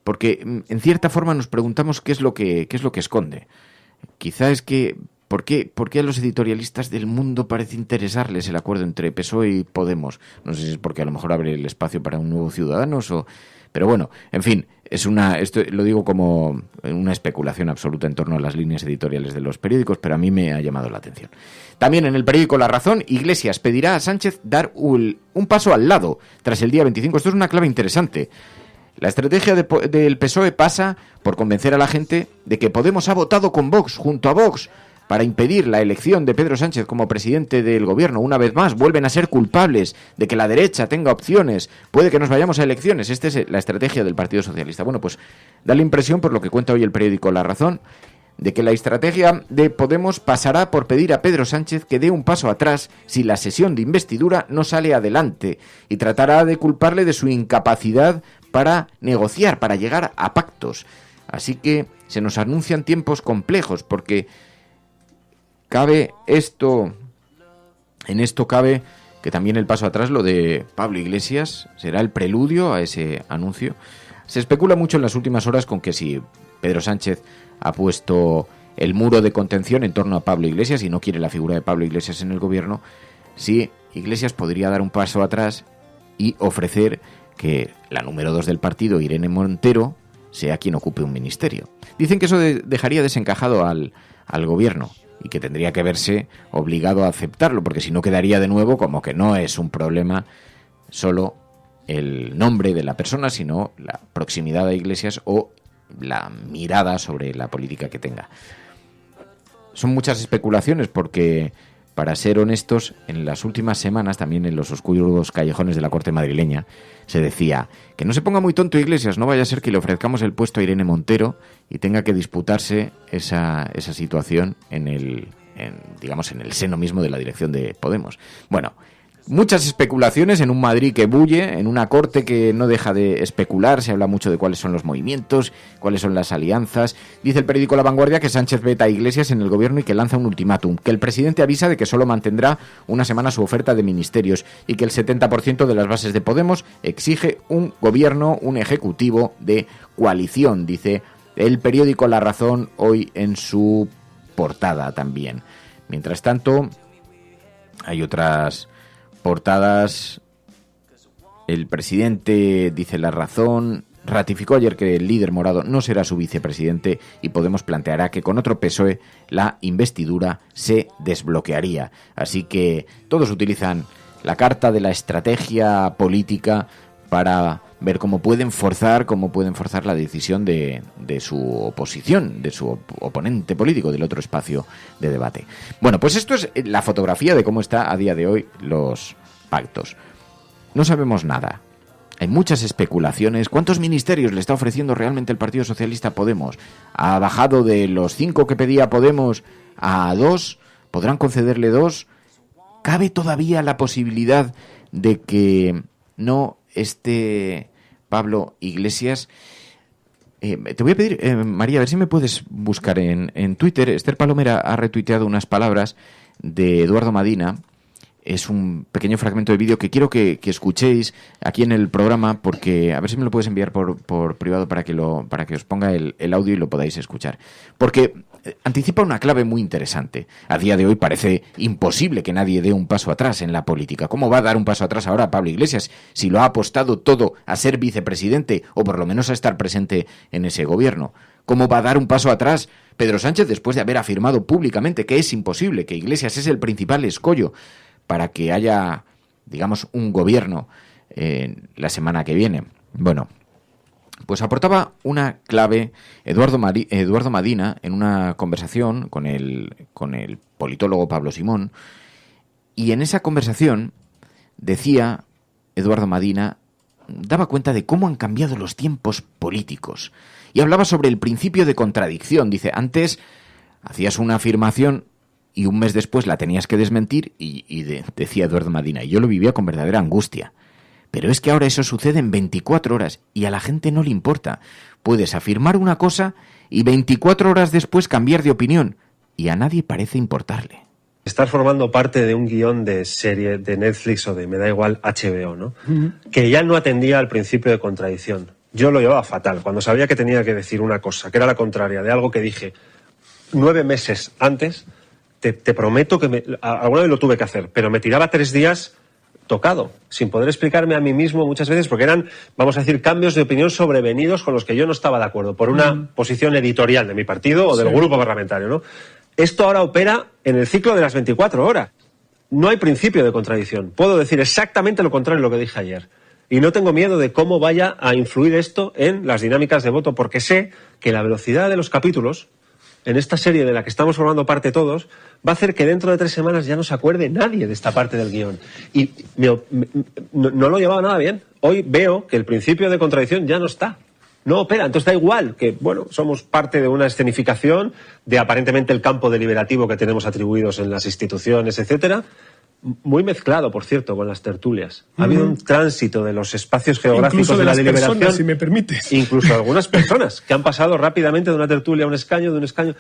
Porque en cierta forma nos preguntamos qué es lo que esconde. Quizá es que ¿por qué a los editorialistas del Mundo parece interesarles el acuerdo entre PSOE y Podemos? No sé si es porque a lo mejor abre el espacio para un nuevo Ciudadanos o... Pero bueno, en fin, esto lo digo como una especulación absoluta en torno a las líneas editoriales de los periódicos, pero a mí me ha llamado la atención. También en el periódico La Razón, Iglesias pedirá a Sánchez dar un paso al lado tras el día 25. Esto es una clave interesante. La estrategia del PSOE pasa por convencer a la gente de que Podemos ha votado con Vox, junto a Vox, para impedir la elección de Pedro Sánchez como presidente del gobierno. Una vez más, vuelven a ser culpables de que la derecha tenga opciones. Puede que nos vayamos a elecciones. Esta es la estrategia del Partido Socialista. Bueno, pues da la impresión, por lo que cuenta hoy el periódico La Razón, de que la estrategia de Podemos pasará por pedir a Pedro Sánchez que dé un paso atrás si la sesión de investidura no sale adelante, y tratará de culparle de su incapacidad para negociar, para llegar a pactos. Así que se nos anuncian tiempos complejos, porque cabe esto En esto cabe que también el paso atrás, lo de Pablo Iglesias, será el preludio a ese anuncio. Se especula mucho en las últimas horas con que si Pedro Sánchez ha puesto el muro de contención en torno a Pablo Iglesias y no quiere la figura de Pablo Iglesias en el gobierno, si Iglesias podría dar un paso atrás y ofrecer que la número 2 del partido, Irene Montero, sea quien ocupe un ministerio. Dicen que eso dejaría desencajado al gobierno y que tendría que verse obligado a aceptarlo, porque si no quedaría de nuevo como que no es un problema solo el nombre de la persona, sino la proximidad a Iglesias o la mirada sobre la política que tenga. Son muchas especulaciones porque, para ser honestos, en las últimas semanas, también en los oscuros callejones de la corte madrileña, se decía que no se ponga muy tonto Iglesias, no vaya a ser que le ofrezcamos el puesto a Irene Montero y tenga que disputarse esa situación en el seno mismo de la dirección de Podemos. Bueno, muchas especulaciones en un Madrid que bulle, en una corte que no deja de especular. Se habla mucho de cuáles son los movimientos, cuáles son las alianzas. Dice el periódico La Vanguardia que Sánchez veta a Iglesias en el gobierno y que lanza un ultimátum, que el presidente avisa de que solo mantendrá una semana su oferta de ministerios y que el 70% de las bases de Podemos exige un gobierno, un ejecutivo de coalición, dice el periódico La Razón hoy en su portada también. Mientras tanto, hay otras portadas. El presidente, dice La Razón, ratificó ayer que el líder morado no será su vicepresidente y Podemos planteará que con otro PSOE la investidura se desbloquearía. Así que todos utilizan la carta de la estrategia política para ver cómo pueden forzar la decisión de su oposición, de su oponente político del otro espacio de debate. Bueno, pues esto es la fotografía de cómo está a día de hoy los pactos. No sabemos nada. Hay muchas especulaciones. ¿Cuántos ministerios le está ofreciendo realmente el Partido Socialista a Podemos? ¿Ha bajado de los 5 que pedía Podemos a 2? ¿Podrán concederle 2? ¿Cabe todavía la posibilidad de que no esté Pablo Iglesias? Te voy a pedir, María, a ver si me puedes buscar en Twitter. Esther Palomera ha retuiteado unas palabras de Eduardo Madina. Es un pequeño fragmento de vídeo que quiero que escuchéis aquí en el programa, porque a ver si me lo puedes enviar por privado para que os ponga el audio y lo podáis escuchar. Porque anticipa una clave muy interesante. A día de hoy parece imposible que nadie dé un paso atrás en la política. ¿Cómo va a dar un paso atrás ahora Pablo Iglesias si lo ha apostado todo a ser vicepresidente o por lo menos a estar presente en ese gobierno? ¿Cómo va a dar un paso atrás Pedro Sánchez después de haber afirmado públicamente que es imposible, que Iglesias es el principal escollo para que haya, digamos, un gobierno la semana que viene? Bueno, pues aportaba una clave Eduardo Madina en una conversación con el politólogo Pablo Simón, y en esa conversación decía Eduardo Madina, daba cuenta de cómo han cambiado los tiempos políticos y hablaba sobre el principio de contradicción. Dice, antes hacías una afirmación y un mes después la tenías que desmentir decía Eduardo Madina, y yo lo vivía con verdadera angustia. Pero es que ahora eso sucede en 24 horas y a la gente no le importa. Puedes afirmar una cosa y 24 horas después cambiar de opinión y a nadie parece importarle. Estar formando parte de un guión de serie de Netflix o de, me da igual, HBO, ¿no? Que ya no atendía al principio de contradicción. Yo lo llevaba fatal. Cuando sabía que tenía que decir una cosa, que era la contraria de algo que dije 9 meses antes, te prometo que alguna vez lo tuve que hacer, pero me tiraba 3 días tocado, sin poder explicarme a mí mismo muchas veces, porque eran, vamos a decir, cambios de opinión sobrevenidos con los que yo no estaba de acuerdo, por una posición editorial de mi partido o del grupo parlamentario, ¿no? Esto ahora opera en el ciclo de las 24 horas. No hay principio de contradicción. Puedo decir exactamente lo contrario de lo que dije ayer. Y no tengo miedo de cómo vaya a influir esto en las dinámicas de voto, porque sé que la velocidad de los capítulos en esta serie de la que estamos formando parte todos, va a hacer que dentro de 3 semanas ya no se acuerde nadie de esta parte del guión. Y no lo llevaba nada bien. Hoy veo que el principio de contradicción ya no está. No opera. Entonces da igual que, bueno, somos parte de una escenificación de aparentemente el campo deliberativo que tenemos atribuidos en las instituciones, etcétera. Muy mezclado, por cierto, con las tertulias. Ha habido un tránsito de los espacios geográficos de la deliberación. Personas, si me permites. Incluso algunas personas que han pasado rápidamente de una tertulia a un escaño, de un escaño.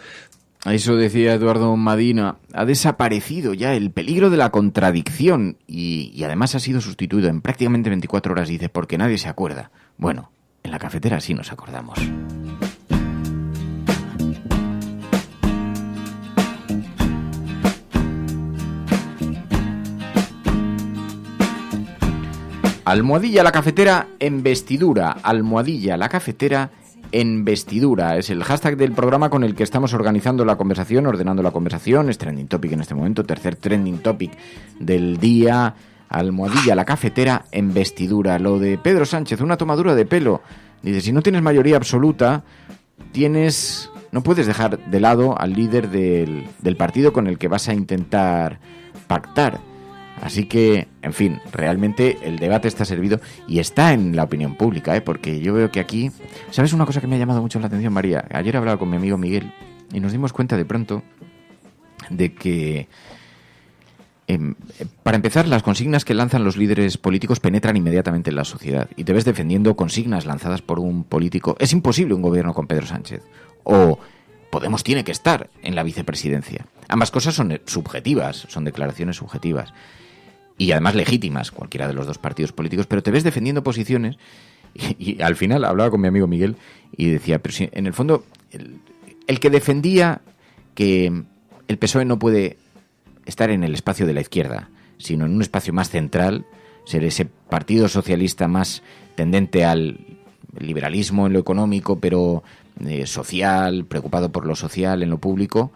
Eso decía Eduardo Madina. Ha desaparecido ya el peligro de la contradicción y además ha sido sustituido en prácticamente 24 horas, dice, porque nadie se acuerda. Bueno, en la cafetera sí nos acordamos. Almohadilla la cafetera en vestidura. Almohadilla la cafetera en vestidura. Es el hashtag del programa con el que estamos organizando la conversación, ordenando la conversación. Es trending topic en este momento, tercer trending topic del día. Almohadilla la cafetera en vestidura. Lo de Pedro Sánchez, una tomadura de pelo. Dice, si no tienes mayoría absoluta, no puedes dejar de lado al líder del partido con el que vas a intentar pactar. Así que, en fin, realmente el debate está servido y está en la opinión pública, porque yo veo que aquí... ¿Sabes una cosa que me ha llamado mucho la atención, María? Ayer hablaba con mi amigo Miguel y nos dimos cuenta de pronto de que, para empezar, las consignas que lanzan los líderes políticos penetran inmediatamente en la sociedad y te ves defendiendo consignas lanzadas por un político. Es imposible un gobierno con Pedro Sánchez. O Podemos tiene que estar en la vicepresidencia. Ambas cosas son subjetivas, son declaraciones subjetivas. Y además legítimas, cualquiera de los dos partidos políticos, pero te ves defendiendo posiciones y al final hablaba con mi amigo Miguel y decía, pero si en el fondo el que defendía que el PSOE no puede estar en el espacio de la izquierda, sino en un espacio más central, ser ese partido socialista más tendente al liberalismo en lo económico, pero social, preocupado por lo social en lo público,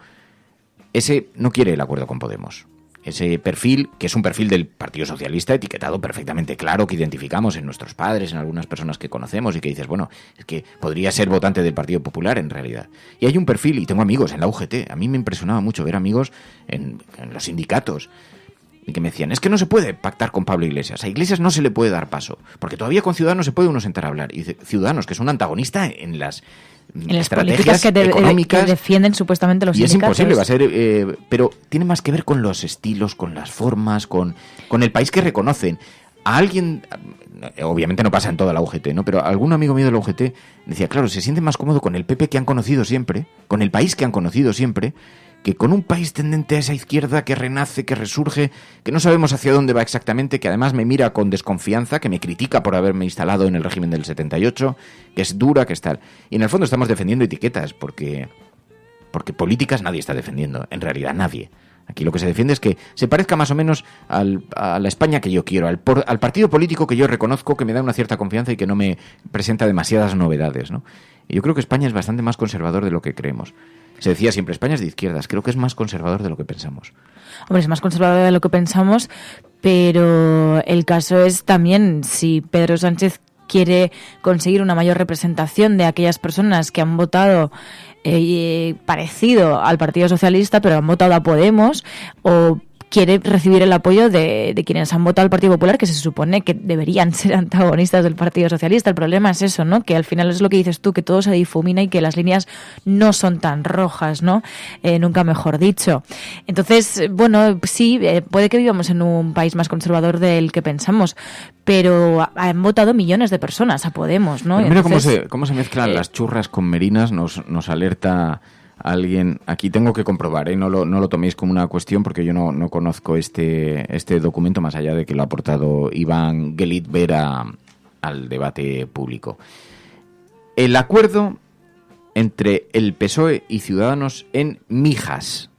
ese no quiere el acuerdo con Podemos. Ese perfil, que es un perfil del Partido Socialista etiquetado perfectamente claro, que identificamos en nuestros padres, en algunas personas que conocemos y que dices, bueno, es que podría ser votante del Partido Popular en realidad. Y hay un perfil, y tengo amigos en la UGT, a mí me impresionaba mucho ver amigos en los sindicatos, y que me decían, es que no se puede pactar con Pablo Iglesias, a Iglesias no se le puede dar paso, porque todavía con Ciudadanos se puede uno sentar a hablar. Y dice, Ciudadanos, que es un antagonista en las políticas que defienden supuestamente los sindicatos. Y es imposible, va a ser, pero tiene más que ver con los estilos, con las formas, con el país que reconocen. A alguien, obviamente no pasa en toda la UGT, ¿no? Pero algún amigo mío de la UGT decía, claro, se siente más cómodo con el PP que han conocido siempre, con el país que han conocido siempre, que con un país tendente a esa izquierda que renace, que resurge, que no sabemos hacia dónde va exactamente, que además me mira con desconfianza, que me critica por haberme instalado en el régimen del 78, que es dura, que es tal. Y en el fondo estamos defendiendo etiquetas, porque políticas nadie está defendiendo, en realidad nadie. Aquí lo que se defiende es que se parezca más o menos a la España que yo quiero, al partido político que yo reconozco, que me da una cierta confianza y que no me presenta demasiadas novedades, ¿no? Y yo creo que España es bastante más conservador de lo que creemos. Se decía siempre, España es de izquierdas, creo que es más conservador de lo que pensamos. Hombre, es más conservador de lo que pensamos, pero el caso es también si Pedro Sánchez quiere conseguir una mayor representación de aquellas personas que han votado parecido al Partido Socialista, pero han votado a Podemos, o quiere recibir el apoyo de quienes han votado al Partido Popular, que se supone que deberían ser antagonistas del Partido Socialista. El problema es eso, ¿no? Que al final es lo que dices tú, que todo se difumina y que las líneas no son tan rojas, ¿no? Nunca mejor dicho. Entonces, bueno, sí, puede que vivamos en un país más conservador del que pensamos, pero han votado millones de personas a Podemos, ¿no? Mira cómo se mezclan las churras con merinas, nos alerta alguien. Aquí tengo que comprobar, no lo toméis como una cuestión, porque yo no conozco este documento, más allá de que lo ha aportado Iván Gelitber al debate público. El acuerdo entre el PSOE y Ciudadanos en Mijas.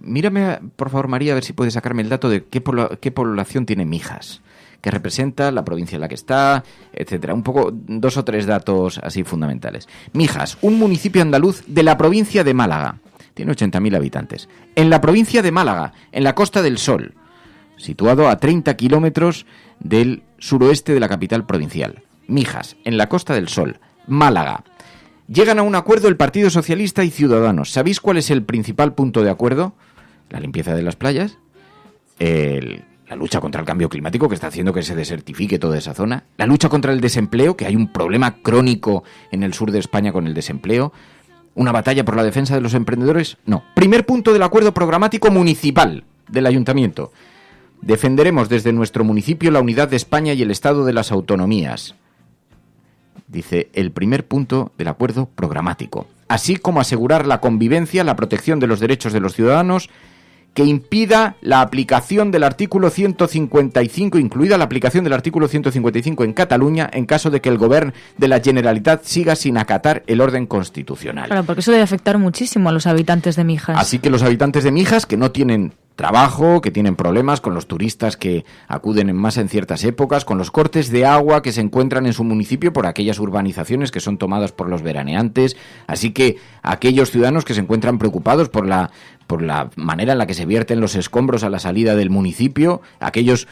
Mírame, por favor, María, a ver si puedes sacarme el dato de qué población tiene Mijas, que representa la provincia en la que está, etcétera. Un poco, 2 o 3 datos así fundamentales. Mijas, un municipio andaluz de la provincia de Málaga. Tiene 80.000 habitantes. En la provincia de Málaga, en la Costa del Sol, situado a 30 kilómetros del suroeste de la capital provincial. Mijas, en la Costa del Sol, Málaga. Llegan a un acuerdo el Partido Socialista y Ciudadanos. ¿Sabéis cuál es el principal punto de acuerdo? La limpieza de las playas, la lucha contra el cambio climático, que está haciendo que se desertifique toda esa zona, la lucha contra el desempleo, que hay un problema crónico en el sur de España con el desempleo, una batalla por la defensa de los emprendedores. No. Primer punto del acuerdo programático municipal del ayuntamiento. Defenderemos desde nuestro municipio la unidad de España y el Estado de las autonomías. Dice el primer punto del acuerdo programático. así como asegurar la convivencia, la protección de los derechos de los ciudadanos, que impida la aplicación del artículo 155, incluida la aplicación del artículo 155 en Cataluña, en caso de que el Govern de la Generalitat siga sin acatar el orden constitucional. Claro, porque eso debe afectar muchísimo a los habitantes de Mijas. Así que los habitantes de Mijas, que no tienen trabajo, que tienen problemas con los turistas que acuden más en ciertas épocas, con los cortes de agua que se encuentran en su municipio por aquellas urbanizaciones que son tomadas por los veraneantes, así que aquellos ciudadanos que se encuentran preocupados por la manera en la que se vierten los escombros a la salida del municipio, aquellos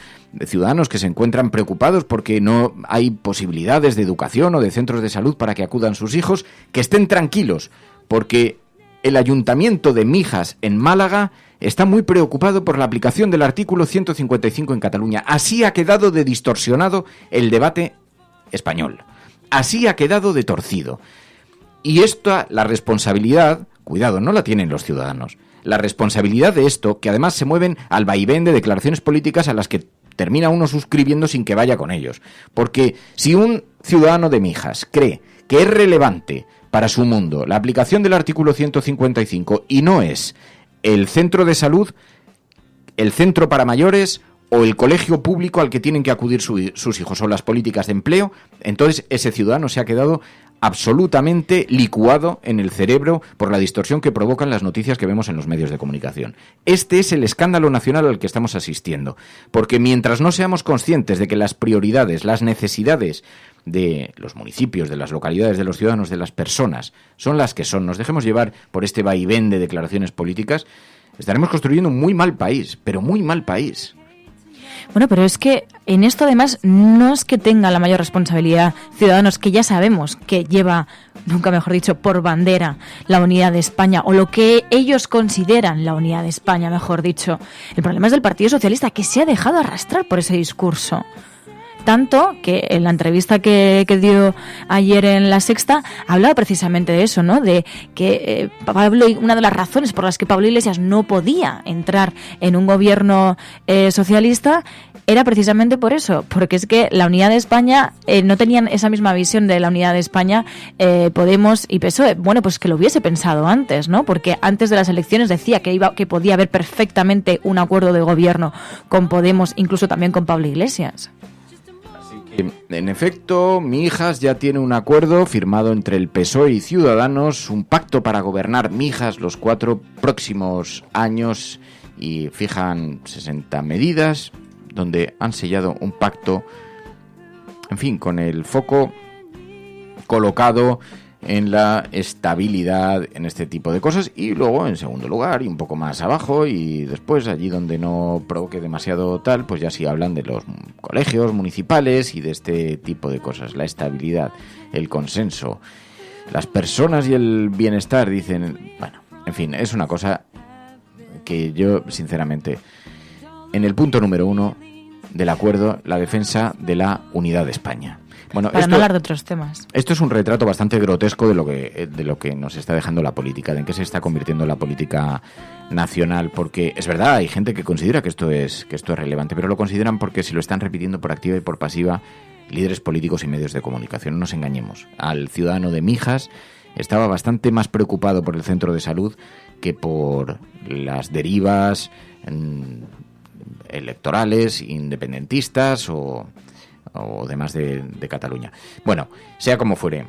ciudadanos que se encuentran preocupados porque no hay posibilidades de educación o de centros de salud para que acudan sus hijos, que estén tranquilos, porque el Ayuntamiento de Mijas en Málaga está muy preocupado por la aplicación del artículo 155 en Cataluña. Así ha quedado de distorsionado el debate español. Así ha quedado de torcido. Y esta, la responsabilidad, cuidado, no la tienen los ciudadanos. La responsabilidad de esto, que además se mueven al vaivén de declaraciones políticas a las que termina uno suscribiendo sin que vaya con ellos. Porque si un ciudadano de Mijas cree que es relevante para su mundo la aplicación del artículo 155 y no es el centro de salud, el centro para mayores o el colegio público al que tienen que acudir sus hijos o las políticas de empleo, entonces ese ciudadano se ha quedado absolutamente licuado en el cerebro por la distorsión que provocan las noticias que vemos en los medios de comunicación. Este es el escándalo nacional al que estamos asistiendo, porque mientras no seamos conscientes de que las prioridades, las necesidades de los municipios, de las localidades, de los ciudadanos, de las personas, son las que son, nos dejemos llevar por este vaivén de declaraciones políticas, estaremos construyendo un muy mal país, pero muy mal país. Bueno, pero es que en esto además no es que tenga la mayor responsabilidad Ciudadanos, que ya sabemos que lleva, nunca mejor dicho, por bandera la unidad de España, o lo que ellos consideran la unidad de España, mejor dicho. El problema es del Partido Socialista, que se ha dejado arrastrar por ese discurso. Tanto que en la entrevista que dio ayer en La Sexta hablaba precisamente de eso, ¿no? De que una de las razones por las que Pablo Iglesias no podía entrar en un gobierno socialista era precisamente por eso, porque es que la unidad de España no tenían esa misma visión de la unidad de España Podemos y PSOE. Bueno, pues que lo hubiese pensado antes, ¿no? Porque antes de las elecciones decía que podía haber perfectamente un acuerdo de gobierno con Podemos, incluso también con Pablo Iglesias. En efecto, Mijas ya tiene un acuerdo firmado entre el PSOE y Ciudadanos, un pacto para gobernar Mijas los 4 próximos años, y fijan 60 medidas donde han sellado un pacto, en fin, con el foco colocado en la estabilidad, en este tipo de cosas, y luego en segundo lugar y un poco más abajo, y después allí donde no provoque demasiado tal, pues ya sí hablan de los colegios municipales y de este tipo de cosas, la estabilidad, el consenso, las personas y el bienestar, dicen. Bueno, en fin, es una cosa que yo sinceramente, en el punto número 1 del acuerdo, la defensa de la unidad de España. Bueno, para no hablar de otros temas. Esto es un retrato bastante grotesco de lo que nos está dejando la política, de en qué se está convirtiendo la política nacional, porque es verdad, hay gente que considera que esto es relevante, pero lo consideran porque se lo están repitiendo por activa y por pasiva líderes políticos y medios de comunicación. No nos engañemos. Al ciudadano de Mijas estaba bastante más preocupado por el centro de salud que por las derivas electorales, independentistas o demás de Cataluña. Bueno, sea como fuere,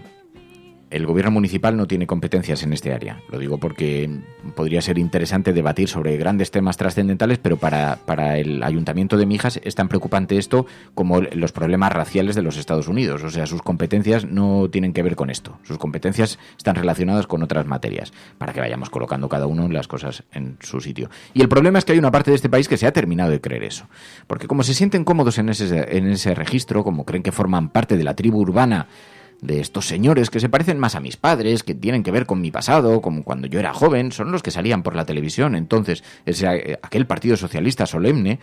el gobierno municipal no tiene competencias en este área. Lo digo porque podría ser interesante debatir sobre grandes temas trascendentales, pero para el Ayuntamiento de Mijas es tan preocupante esto como los problemas raciales de los Estados Unidos. O sea, sus competencias no tienen que ver con esto. Sus competencias están relacionadas con otras materias, para que vayamos colocando cada uno las cosas en su sitio. Y el problema es que hay una parte de este país que se ha terminado de creer eso. Porque como se sienten cómodos en ese registro, como creen que forman parte de la tribu urbana de estos señores que se parecen más a mis padres, que tienen que ver con mi pasado, como cuando yo era joven, son los que salían por la televisión. Entonces, aquel partido socialista solemne,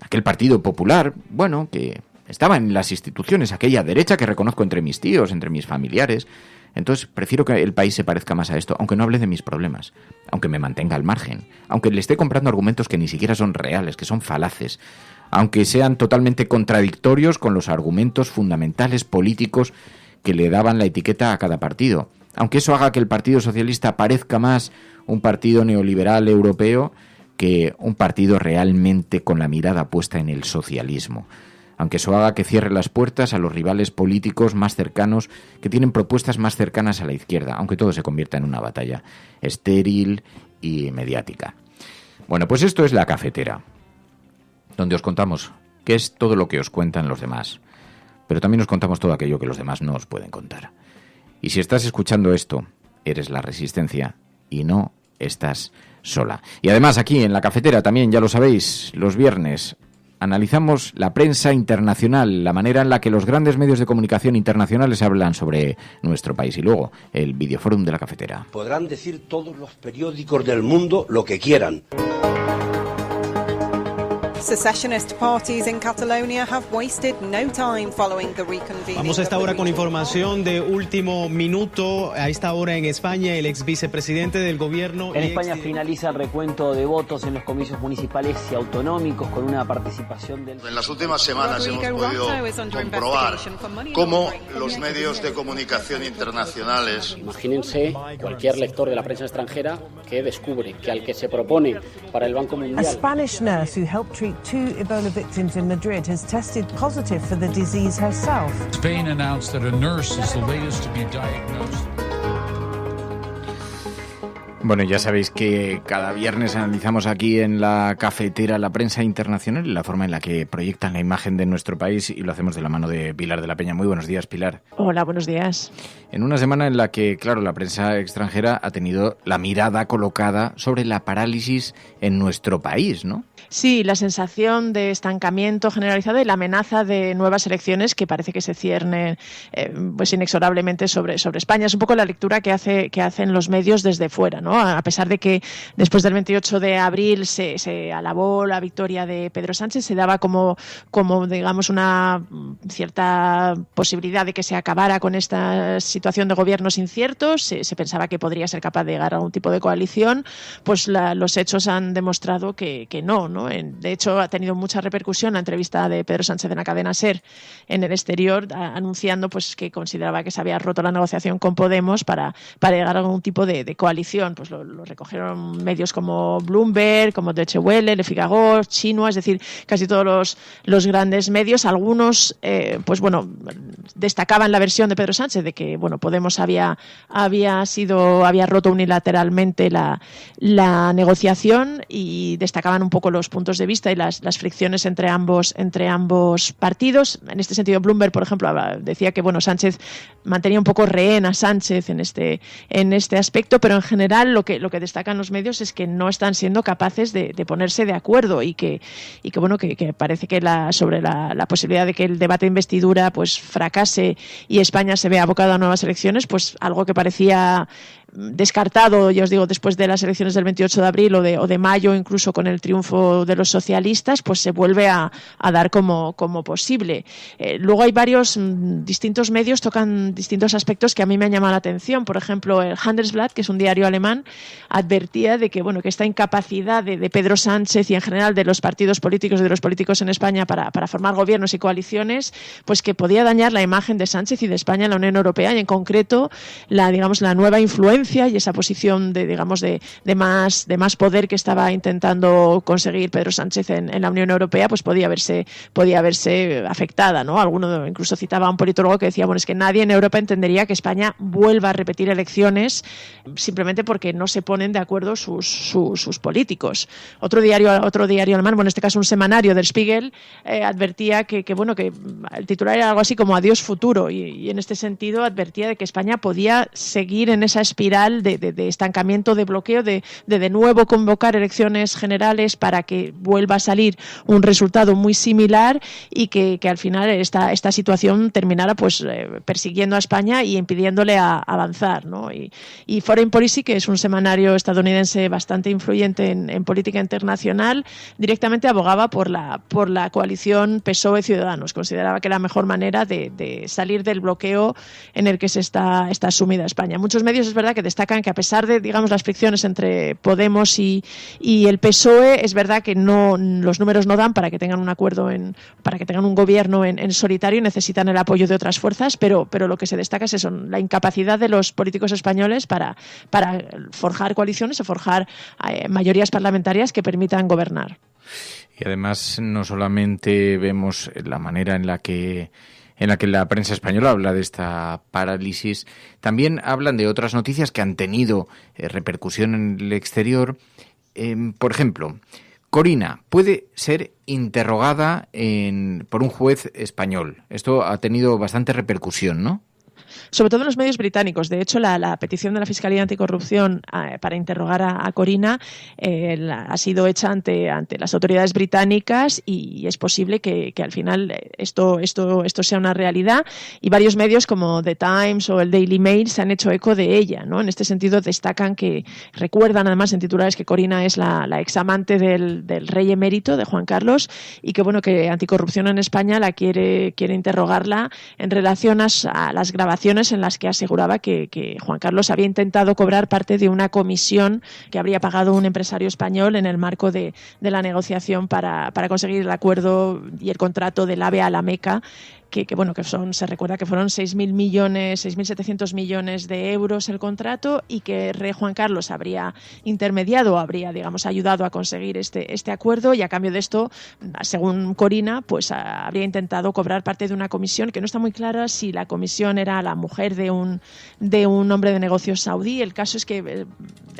aquel partido popular, bueno, que estaba en las instituciones, aquella derecha que reconozco entre mis tíos, entre mis familiares. Entonces, prefiero que el país se parezca más a esto, aunque no hable de mis problemas, aunque me mantenga al margen, aunque le esté comprando argumentos que ni siquiera son reales, que son falaces, aunque sean totalmente contradictorios con los argumentos fundamentales políticos que le daban la etiqueta a cada partido. aunque eso haga que el Partido Socialista parezca más un partido neoliberal europeo que un partido realmente con la mirada puesta en el socialismo. Aunque eso haga que cierre las puertas a los rivales políticos más cercanos que tienen propuestas más cercanas a la izquierda, aunque todo se convierta en una batalla estéril y mediática. Bueno, pues esto es La Cafetera, donde os contamos qué es todo lo que os cuentan los demás, pero también os contamos todo aquello que los demás no os pueden contar. Y si estás escuchando esto, eres la Resistencia y no estás sola. Y además aquí en La Cafetera también, ya lo sabéis, los viernes analizamos la prensa internacional, la manera en la que los grandes medios de comunicación internacionales hablan sobre nuestro país. Y luego, el Videoforum de La Cafetera. Podrán decir todos los periódicos del mundo lo que quieran. Secessionist parties in Catalonia have wasted no time following the reconvening. Vamos a esta hora con información de último minuto. A esta hora en España, el ex vicepresidente del gobierno... En España finaliza el recuento de votos en los comicios municipales y autonómicos con una participación del... En las últimas semanas hemos podido comprobar cómo los medios de comunicación internacionales... Imagínense cualquier lector de la prensa extranjera que descubre que al que se propone para el Banco Mundial... A Spanish nurse who helped treat 2 Ebola victims in Madrid has tested positive for the disease herself. Spain announced that a nurse is the latest to be diagnosed. Bueno, ya sabéis que cada viernes analizamos aquí en La Cafetera la prensa internacional y la forma en la que proyectan la imagen de nuestro país, y lo hacemos de la mano de Pilar de la Peña. Muy buenos días, Pilar. Hola, buenos días. En una semana en la que, claro, la prensa extranjera ha tenido la mirada colocada sobre la parálisis en nuestro país, ¿no? Sí, la sensación de estancamiento generalizado y la amenaza de nuevas elecciones que parece que se ciernen pues inexorablemente sobre España. Es un poco la lectura que hacen los medios desde fuera, ¿no? A pesar de que después del 28 de abril se alabó la victoria de Pedro Sánchez, se daba como digamos una cierta posibilidad de que se acabara con esta situación de gobiernos inciertos, se pensaba que podría ser capaz de llegar a algún tipo de coalición, pues los hechos han demostrado que no. De hecho, ha tenido mucha repercusión la entrevista de Pedro Sánchez en la cadena SER en el exterior, anunciando pues que consideraba que se había roto la negociación con Podemos para llegar a algún tipo de coalición. Pues lo recogieron medios como Bloomberg, como Deutsche Welle, Le Figaro, Xinhua, es decir, casi todos los grandes medios. Algunos pues bueno, destacaban la versión de Pedro Sánchez de que bueno, Podemos había roto unilateralmente la negociación, y destacaban un poco los puntos de vista y las fricciones entre ambos partidos. En este sentido, Bloomberg, por ejemplo, decía que bueno, Sánchez mantenía un poco rehén a Sánchez en este aspecto, pero en general lo que destacan los medios es que no están siendo capaces de ponerse de acuerdo, y que bueno, que parece que sobre la posibilidad de que el debate de investidura pues fracase y España se vea abocado a nuevas elecciones, pues algo que parecía descartado, ya os digo, después de las elecciones del 28 de abril o de mayo, incluso con el triunfo de los socialistas, pues se vuelve a dar como posible. Luego hay varios distintos medios, tocan distintos aspectos que a mí me han llamado la atención. Por ejemplo, el Handelsblatt, que es un diario alemán, advertía de que esta incapacidad de Pedro Sánchez y en general de los partidos políticos y de los políticos en España para formar gobiernos y coaliciones, pues que podía dañar la imagen de Sánchez y de España en la Unión Europea, y en concreto la nueva influencia y esa posición de más poder que estaba intentando conseguir Pedro Sánchez en la Unión Europea, pues podía verse afectada, ¿no? Alguno incluso citaba a un politólogo que decía, bueno, es que nadie en Europa entendería que España vuelva a repetir elecciones simplemente porque no se ponen de acuerdo sus políticos. Otro diario alemán, bueno, en este caso un semanario, Der Spiegel, advertía que el titular era algo así como adiós futuro, y en este sentido advertía de que España podía seguir en esa espiral de estancamiento, de bloqueo, de nuevo convocar elecciones generales para que vuelva a salir un resultado muy similar, y que al final esta situación terminara pues persiguiendo a España y impidiéndole avanzar, ¿no? Y Foreign Policy, que es un semanario estadounidense bastante influyente en política internacional, directamente abogaba por la coalición PSOE-Ciudadanos. Consideraba que la mejor manera de salir del bloqueo en el que se está sumida España. Muchos medios, es verdad, que destacan que a pesar de, digamos, las fricciones entre Podemos y el PSOE, es verdad que los números no dan para que tengan un acuerdo, para que tengan un gobierno en solitario, necesitan el apoyo de otras fuerzas, pero lo que se destaca es eso, la incapacidad de los políticos españoles para forjar coaliciones o forjar mayorías parlamentarias que permitan gobernar. Y además no solamente vemos la manera en la que la prensa española habla de esta parálisis, también hablan de otras noticias que han tenido repercusión en el exterior. Por ejemplo, Corina puede ser interrogada por un juez español. Esto ha tenido bastante repercusión, ¿no? Sobre todo en los medios británicos. De hecho, la petición de la Fiscalía Anticorrupción para interrogar a Corina ha sido hecha ante las autoridades británicas y es posible que al final esto sea una realidad, y varios medios como The Times o el Daily Mail se han hecho eco de ella, ¿no? En este sentido destacan recuerdan además en titulares que Corina es la examante del rey emérito, de Juan Carlos, y que Anticorrupción en España quiere interrogarla en relación a las grabaciones en las que aseguraba que Juan Carlos había intentado cobrar parte de una comisión que habría pagado un empresario español en el marco de la negociación para conseguir el acuerdo y el contrato del AVE a la Meca, se recuerda que fueron 6.700 millones de euros el contrato, y que el rey Juan Carlos habría intermediado, habría, digamos, ayudado a conseguir este acuerdo, y a cambio de esto, según Corina, pues habría intentado cobrar parte de una comisión que no está muy clara si la comisión era la mujer de un hombre de negocios saudí. El caso es que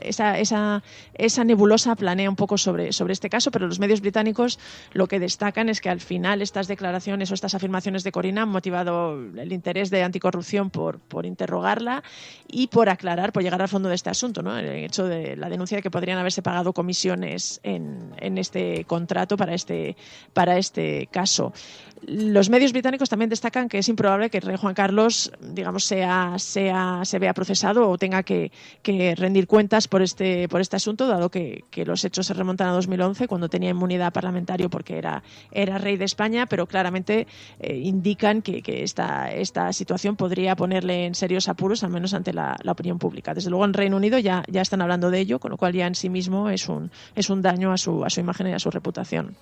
esa nebulosa planea un poco sobre este caso, pero los medios británicos lo que destacan es que al final estas declaraciones o estas afirmaciones de Corina han motivado el interés de Anticorrupción por interrogarla y por aclarar, por llegar al fondo de este asunto, ¿no? El hecho de la denuncia de que podrían haberse pagado comisiones en este contrato para este caso. Los medios británicos también destacan que es improbable que el rey Juan Carlos, digamos, se vea procesado o tenga que rendir cuentas por este asunto, dado que los hechos se remontan a 2011, cuando tenía inmunidad parlamentaria porque era rey de España, pero claramente indican que esta situación podría ponerle en serios apuros, al menos ante la opinión pública. Desde luego en Reino Unido ya están hablando de ello, con lo cual ya en sí mismo es un daño a su imagen y a su reputación.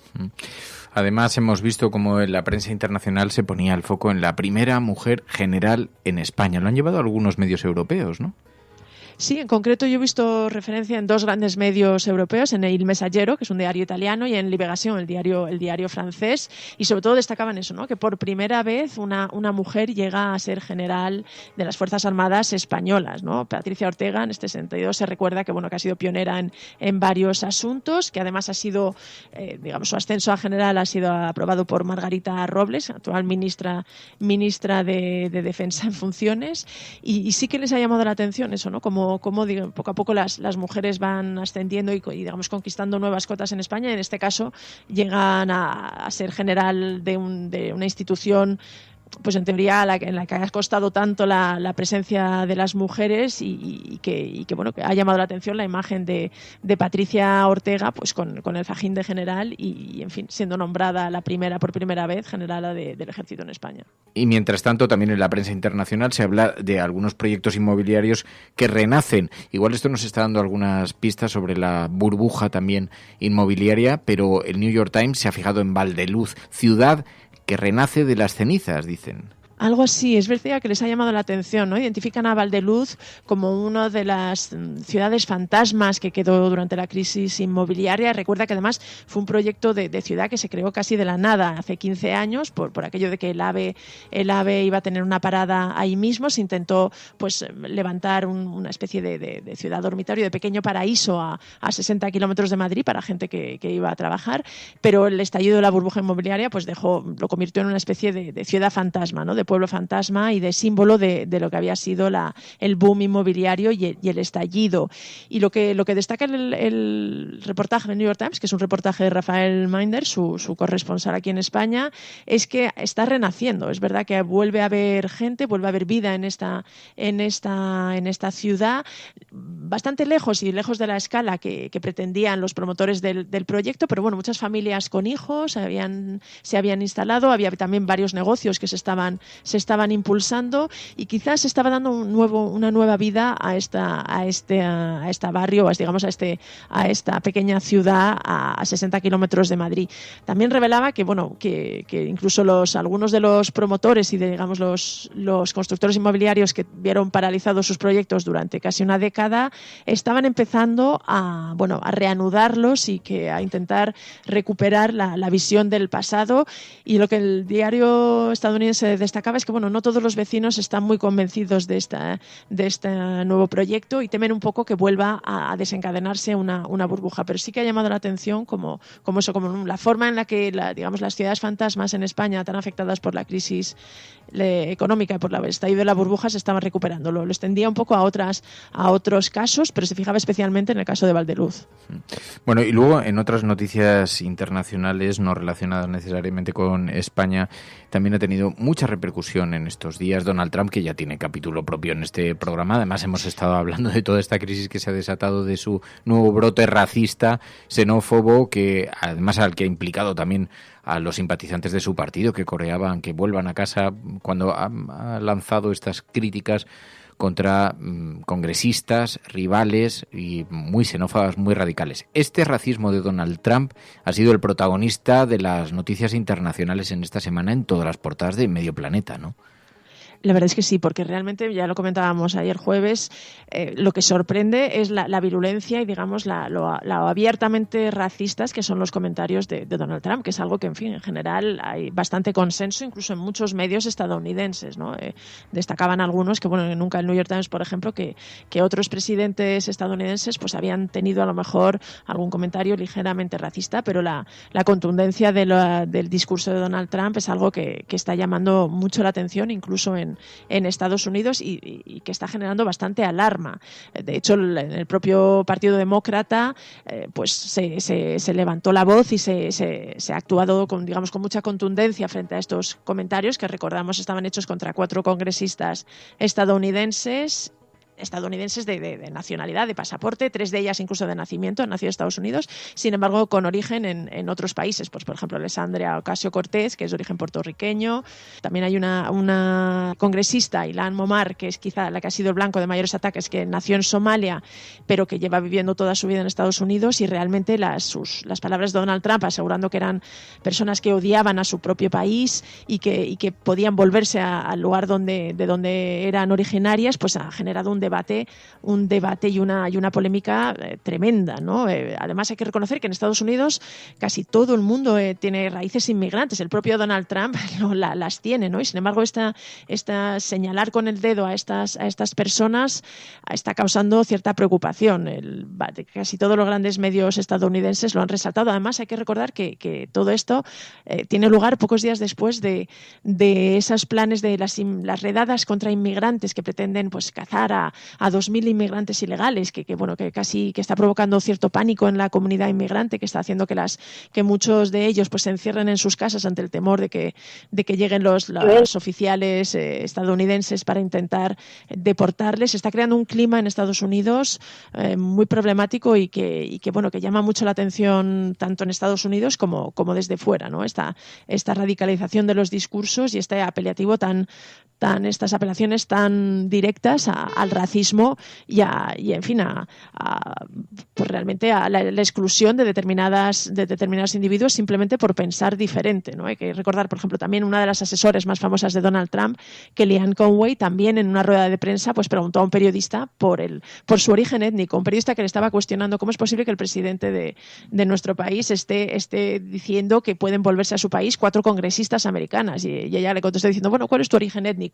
Además, hemos visto cómo en la prensa internacional se ponía el foco en la primera mujer general en España. Lo han llevado algunos medios europeos, ¿no? Sí, en concreto yo he visto referencia en dos grandes medios europeos, en El Messaggero, que es un diario italiano, y en Libération, el diario francés, y sobre todo destacaban eso, ¿no? Que por primera vez una mujer llega a ser general de las Fuerzas Armadas españolas, ¿no? Patricia Ortega, en este sentido, se recuerda que ha sido pionera en varios asuntos, que además ha sido, su ascenso a general ha sido aprobado por Margarita Robles, actual ministra de Defensa en funciones, y sí que les ha llamado la atención eso, ¿no? Como poco a poco las mujeres van ascendiendo y digamos conquistando nuevas cotas en España. En este caso llegan a ser general de una institución, pues en teoría en la que ha costado tanto la presencia de las mujeres y que ha llamado la atención la imagen de Patricia Ortega, pues con el fajín de general y en fin, siendo nombrada por primera vez generala del ejército en España. Y mientras tanto, también en la prensa internacional se habla de algunos proyectos inmobiliarios que renacen. Igual esto nos está dando algunas pistas sobre la burbuja también inmobiliaria, pero el New York Times se ha fijado en Valdeluz, ciudad que renace de las cenizas, dicen. Algo así, es verdad que les ha llamado la atención, ¿no? Identifican a Valdeluz como una de las ciudades fantasmas que quedó durante la crisis inmobiliaria. Recuerda que además fue un proyecto de ciudad que se creó casi de la nada hace 15 años por aquello de que el AVE iba a tener una parada ahí mismo. Se intentó pues levantar una especie de ciudad dormitorio, de pequeño paraíso a 60 kilómetros de Madrid para gente que iba a trabajar, pero el estallido de la burbuja inmobiliaria pues lo convirtió en una especie de ciudad fantasma, ¿no? De pueblo fantasma y de símbolo de lo que había sido el boom inmobiliario y el estallido. Y lo que destaca el reportaje del New York Times, que es un reportaje de Rafael Minder, su corresponsal aquí en España, es que está renaciendo. Es verdad que vuelve a haber gente, vuelve a haber vida en esta ciudad, bastante lejos de la escala que pretendían los promotores del proyecto, pero bueno, muchas familias con hijos se habían instalado, había también varios negocios que se estaban se estaban impulsando y quizás se estaba dando una nueva vida a este barrio, digamos a esta pequeña ciudad a 60 kilómetros de Madrid. También revelaba que incluso algunos de los promotores y digamos los constructores inmobiliarios que vieron paralizados sus proyectos durante casi una década estaban empezando a reanudarlos y a intentar recuperar la visión del pasado. Y lo que el diario estadounidense destacaba es que no todos los vecinos están muy convencidos de este nuevo proyecto y temen un poco que vuelva a desencadenarse una burbuja. Pero sí que ha llamado la atención como la forma en la que las ciudades fantasmas en España, tan afectadas por la crisis económica y por el estallido de la burbuja, se estaban recuperando. Lo extendía un poco a otros casos, pero se fijaba especialmente en el caso de Valdeluz. Bueno, y luego en otras noticias internacionales no relacionadas necesariamente con España, también ha tenido mucha repercusión en estos días Donald Trump, que ya tiene capítulo propio en este programa. Además, hemos estado hablando de toda esta crisis que se ha desatado, de su nuevo brote racista, xenófobo, que además al que ha implicado también a los simpatizantes de su partido, que coreaban que vuelvan a casa, cuando ha lanzado estas críticas contra congresistas, rivales y muy xenófobas, muy radicales. Este racismo de Donald Trump ha sido el protagonista de las noticias internacionales en esta semana en todas las portadas de medio planeta, ¿no? La verdad es que sí, porque realmente, ya lo comentábamos ayer jueves, lo que sorprende es la virulencia y, digamos, lo abiertamente racistas que son los comentarios de Donald Trump, que es algo que, en fin, en general hay bastante consenso, incluso en muchos medios estadounidenses, ¿no? Destacaban algunos que, nunca el New York Times, por ejemplo, que otros presidentes estadounidenses pues habían tenido a lo mejor algún comentario ligeramente racista, pero la contundencia del discurso de Donald Trump es algo que está llamando mucho la atención, incluso en Estados Unidos y que está generando bastante alarma. De hecho, en el propio Partido Demócrata pues se levantó la voz y se ha actuado con mucha contundencia frente a estos comentarios que, recordamos, estaban hechos contra 4 congresistas estadounidenses de nacionalidad, de pasaporte, 3 de ellas incluso de nacimiento, han nacido en Estados Unidos, sin embargo con origen en otros países, pues por ejemplo Alexandria Ocasio-Cortez, que es de origen puertorriqueño. También hay una congresista, Ilhan Omar, que es quizá la que ha sido el blanco de mayores ataques, que nació en Somalia, pero que lleva viviendo toda su vida en Estados Unidos, y realmente las palabras de Donald Trump asegurando que eran personas que odiaban a su propio país y que podían volverse al lugar de donde eran originarias, pues ha generado un debate y una polémica tremenda, ¿no? Además hay que reconocer que en Estados Unidos casi todo el mundo tiene raíces inmigrantes. El propio Donald Trump las tiene, ¿no? Y sin embargo esta señalar con el dedo a estas personas está causando cierta preocupación. Casi todos los grandes medios estadounidenses lo han resaltado. Además hay que recordar que todo esto tiene lugar pocos días después de esos planes de las redadas contra inmigrantes que pretenden pues cazar a 2.000 inmigrantes ilegales, que está provocando cierto pánico en la comunidad inmigrante, que está haciendo que muchos de ellos pues se encierren en sus casas ante el temor de que lleguen los oficiales estadounidenses para intentar deportarles. Está creando un clima en Estados Unidos muy problemático y que llama mucho la atención tanto en Estados Unidos como desde fuera, ¿no? Esta radicalización de los discursos y este apelativo estas apelaciones tan directas al racismo y en fin pues realmente a la exclusión de determinados individuos simplemente por pensar diferente, ¿no? Hay que recordar, por ejemplo, también una de las asesores más famosas de Donald Trump, Kellyanne Conway, también en una rueda de prensa pues preguntó a un periodista por su origen étnico, un periodista que le estaba cuestionando cómo es posible que el presidente de nuestro país esté diciendo que pueden volverse a su país 4 congresistas americanas, y ella le contestó diciendo, bueno, ¿cuál es tu origen étnico?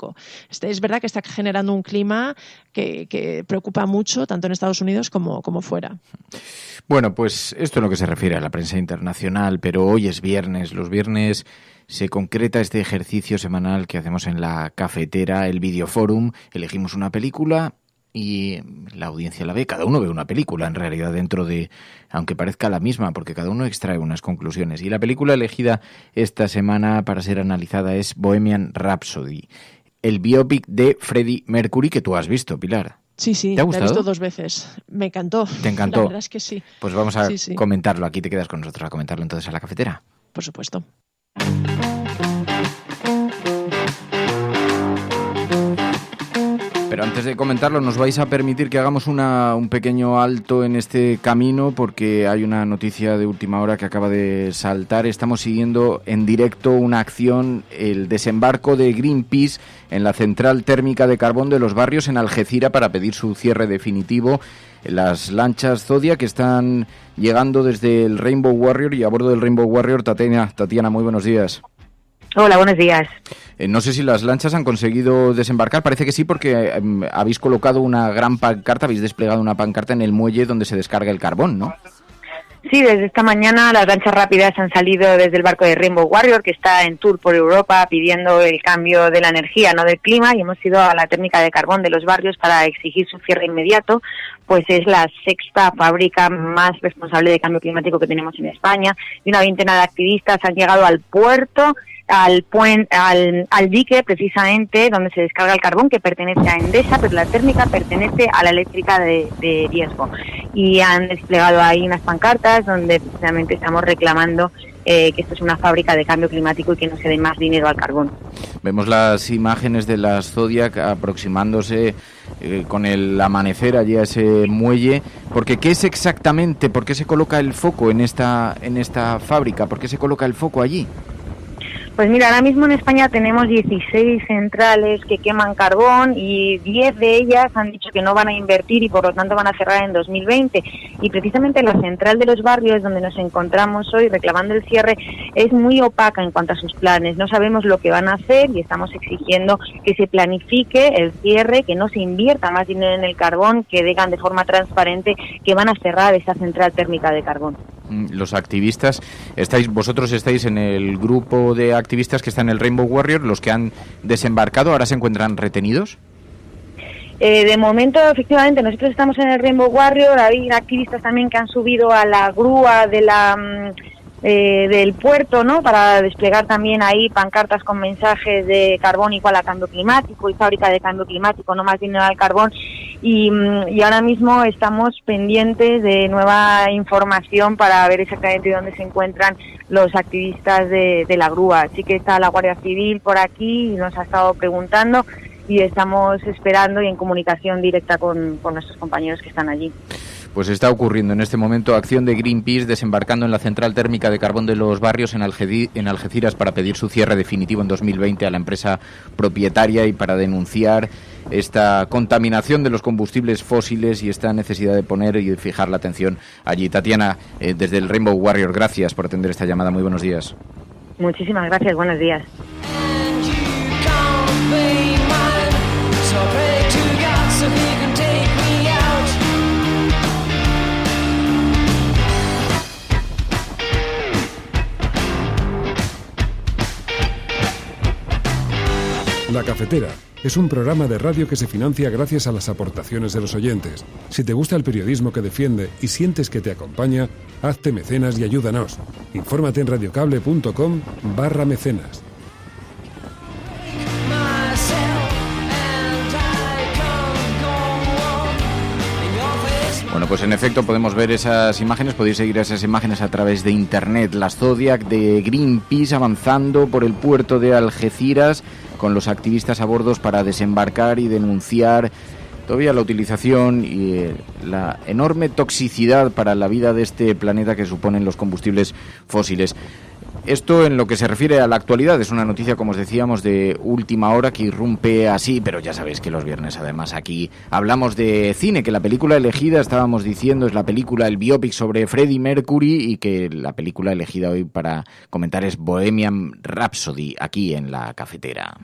Es verdad que está generando un clima que preocupa mucho tanto en Estados Unidos como fuera. Bueno, pues esto es lo que se refiere a la prensa internacional, pero hoy es viernes. Los viernes se concreta este ejercicio semanal que hacemos en la cafetera, el Videoforum. Elegimos una película y la audiencia la ve. Cada uno ve una película, en realidad, aunque parezca la misma, porque cada uno extrae unas conclusiones. Y la película elegida esta semana para ser analizada es Bohemian Rhapsody, el biopic de Freddie Mercury, que tú has visto, Pilar. Sí, ¿Te ha gustado? La he visto 2 veces. Me encantó. ¿Te encantó? La verdad es que sí. Pues vamos a comentarlo. Aquí te quedas con nosotros a comentarlo entonces a la cafetera. Por supuesto. Pero antes de comentarlo, nos vais a permitir que hagamos un pequeño alto en este camino, porque hay una noticia de última hora que acaba de saltar. Estamos siguiendo en directo una acción, el desembarco de Greenpeace en la central térmica de carbón de Los Barrios en Algeciras para pedir su cierre definitivo. Las lanchas Zodiac que están llegando desde el Rainbow Warrior, y a bordo del Rainbow Warrior, Tatiana, muy buenos días. Hola, buenos días. No sé si las lanchas han conseguido desembarcar, parece que sí, porque habéis colocado una gran pancarta, habéis desplegado una pancarta en el muelle donde se descarga el carbón, ¿no? Sí, desde esta mañana las lanchas rápidas han salido desde el barco de Rainbow Warrior, que está en tour por Europa pidiendo el cambio de la energía, no del clima, y hemos ido a la térmica de carbón de Los Barrios para exigir su cierre inmediato, pues es la sexta fábrica más responsable de cambio climático que tenemos en España, y una veintena de activistas han llegado al puerto, al dique precisamente donde se descarga el carbón, que pertenece a Endesa, pero la térmica pertenece a la eléctrica de Riesgo, y han desplegado ahí unas pancartas donde precisamente estamos reclamando que esto es una fábrica de cambio climático y que no se dé más dinero al carbón. Vemos las imágenes de las Zodiac aproximándose con el amanecer allí a ese muelle, porque ¿qué es exactamente? ¿Por qué se coloca el foco en esta fábrica? ¿Por qué se coloca el foco allí? Pues mira, ahora mismo en España tenemos 16 centrales que queman carbón y 10 de ellas han dicho que no van a invertir y por lo tanto van a cerrar en 2020. Y precisamente la central de Los Barrios, donde nos encontramos hoy reclamando el cierre, es muy opaca en cuanto a sus planes. No sabemos lo que van a hacer y estamos exigiendo que se planifique el cierre, que no se invierta más dinero en el carbón, que digan de forma transparente que van a cerrar esa central térmica de carbón. Los activistas, vosotros estáis en el grupo de activistas que está en el Rainbow Warrior, los que han desembarcado, ¿ahora se encuentran retenidos? De momento, efectivamente, nosotros estamos en el Rainbow Warrior, hay activistas también que han subido a la grúa del puerto, ¿no?, para desplegar también ahí pancartas con mensajes de carbón igual a cambio climático y fábrica de cambio climático, no más dinero al carbón. Y ahora mismo estamos pendientes de nueva información para ver exactamente dónde se encuentran los activistas de la grúa. Sí que está la Guardia Civil por aquí y nos ha estado preguntando y estamos esperando y en comunicación directa con nuestros compañeros que están allí. Pues está ocurriendo en este momento acción de Greenpeace desembarcando en la central térmica de carbón de Los Barrios en Algeciras para pedir su cierre definitivo en 2020 a la empresa propietaria y para denunciar esta contaminación de los combustibles fósiles y esta necesidad de poner y de fijar la atención allí. Tatiana, desde el Rainbow Warrior, gracias por atender esta llamada. Muy buenos días. Muchísimas gracias, buenos días. La Cafetera es un programa de radio que se financia gracias a las aportaciones de los oyentes. Si te gusta el periodismo que defiende y sientes que te acompaña, hazte mecenas y ayúdanos. Infórmate en radiocable.com/mecenas. Bueno, pues en efecto podemos ver esas imágenes, podéis seguir esas imágenes a través de internet. Las Zodiac de Greenpeace avanzando por el puerto de Algeciras con los activistas a bordo para desembarcar y denunciar todavía la utilización y la enorme toxicidad para la vida de este planeta que suponen los combustibles fósiles. Esto en lo que se refiere a la actualidad es una noticia, como os decíamos, de última hora que irrumpe así, pero ya sabéis que los viernes además aquí hablamos de cine, que la película elegida, estábamos diciendo, es la película, el biopic sobre Freddie Mercury, y que la película elegida hoy para comentar es Bohemian Rhapsody, aquí en La Cafetera.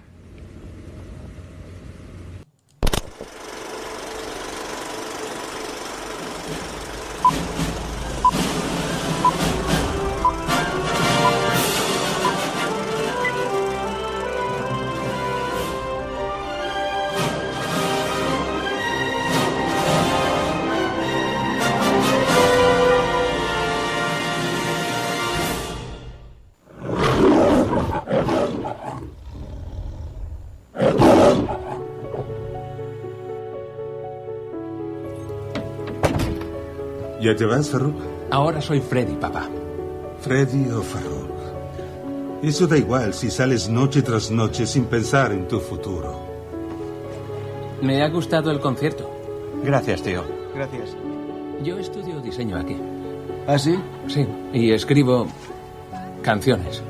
¿Ya te vas, Farouk? Ahora soy Freddy, papá. Freddy o Farouk. Eso da igual si sales noche tras noche sin pensar en tu futuro. Me ha gustado el concierto. Gracias, tío. Gracias. Yo estudio diseño aquí. ¿Ah, sí? Sí, y escribo canciones.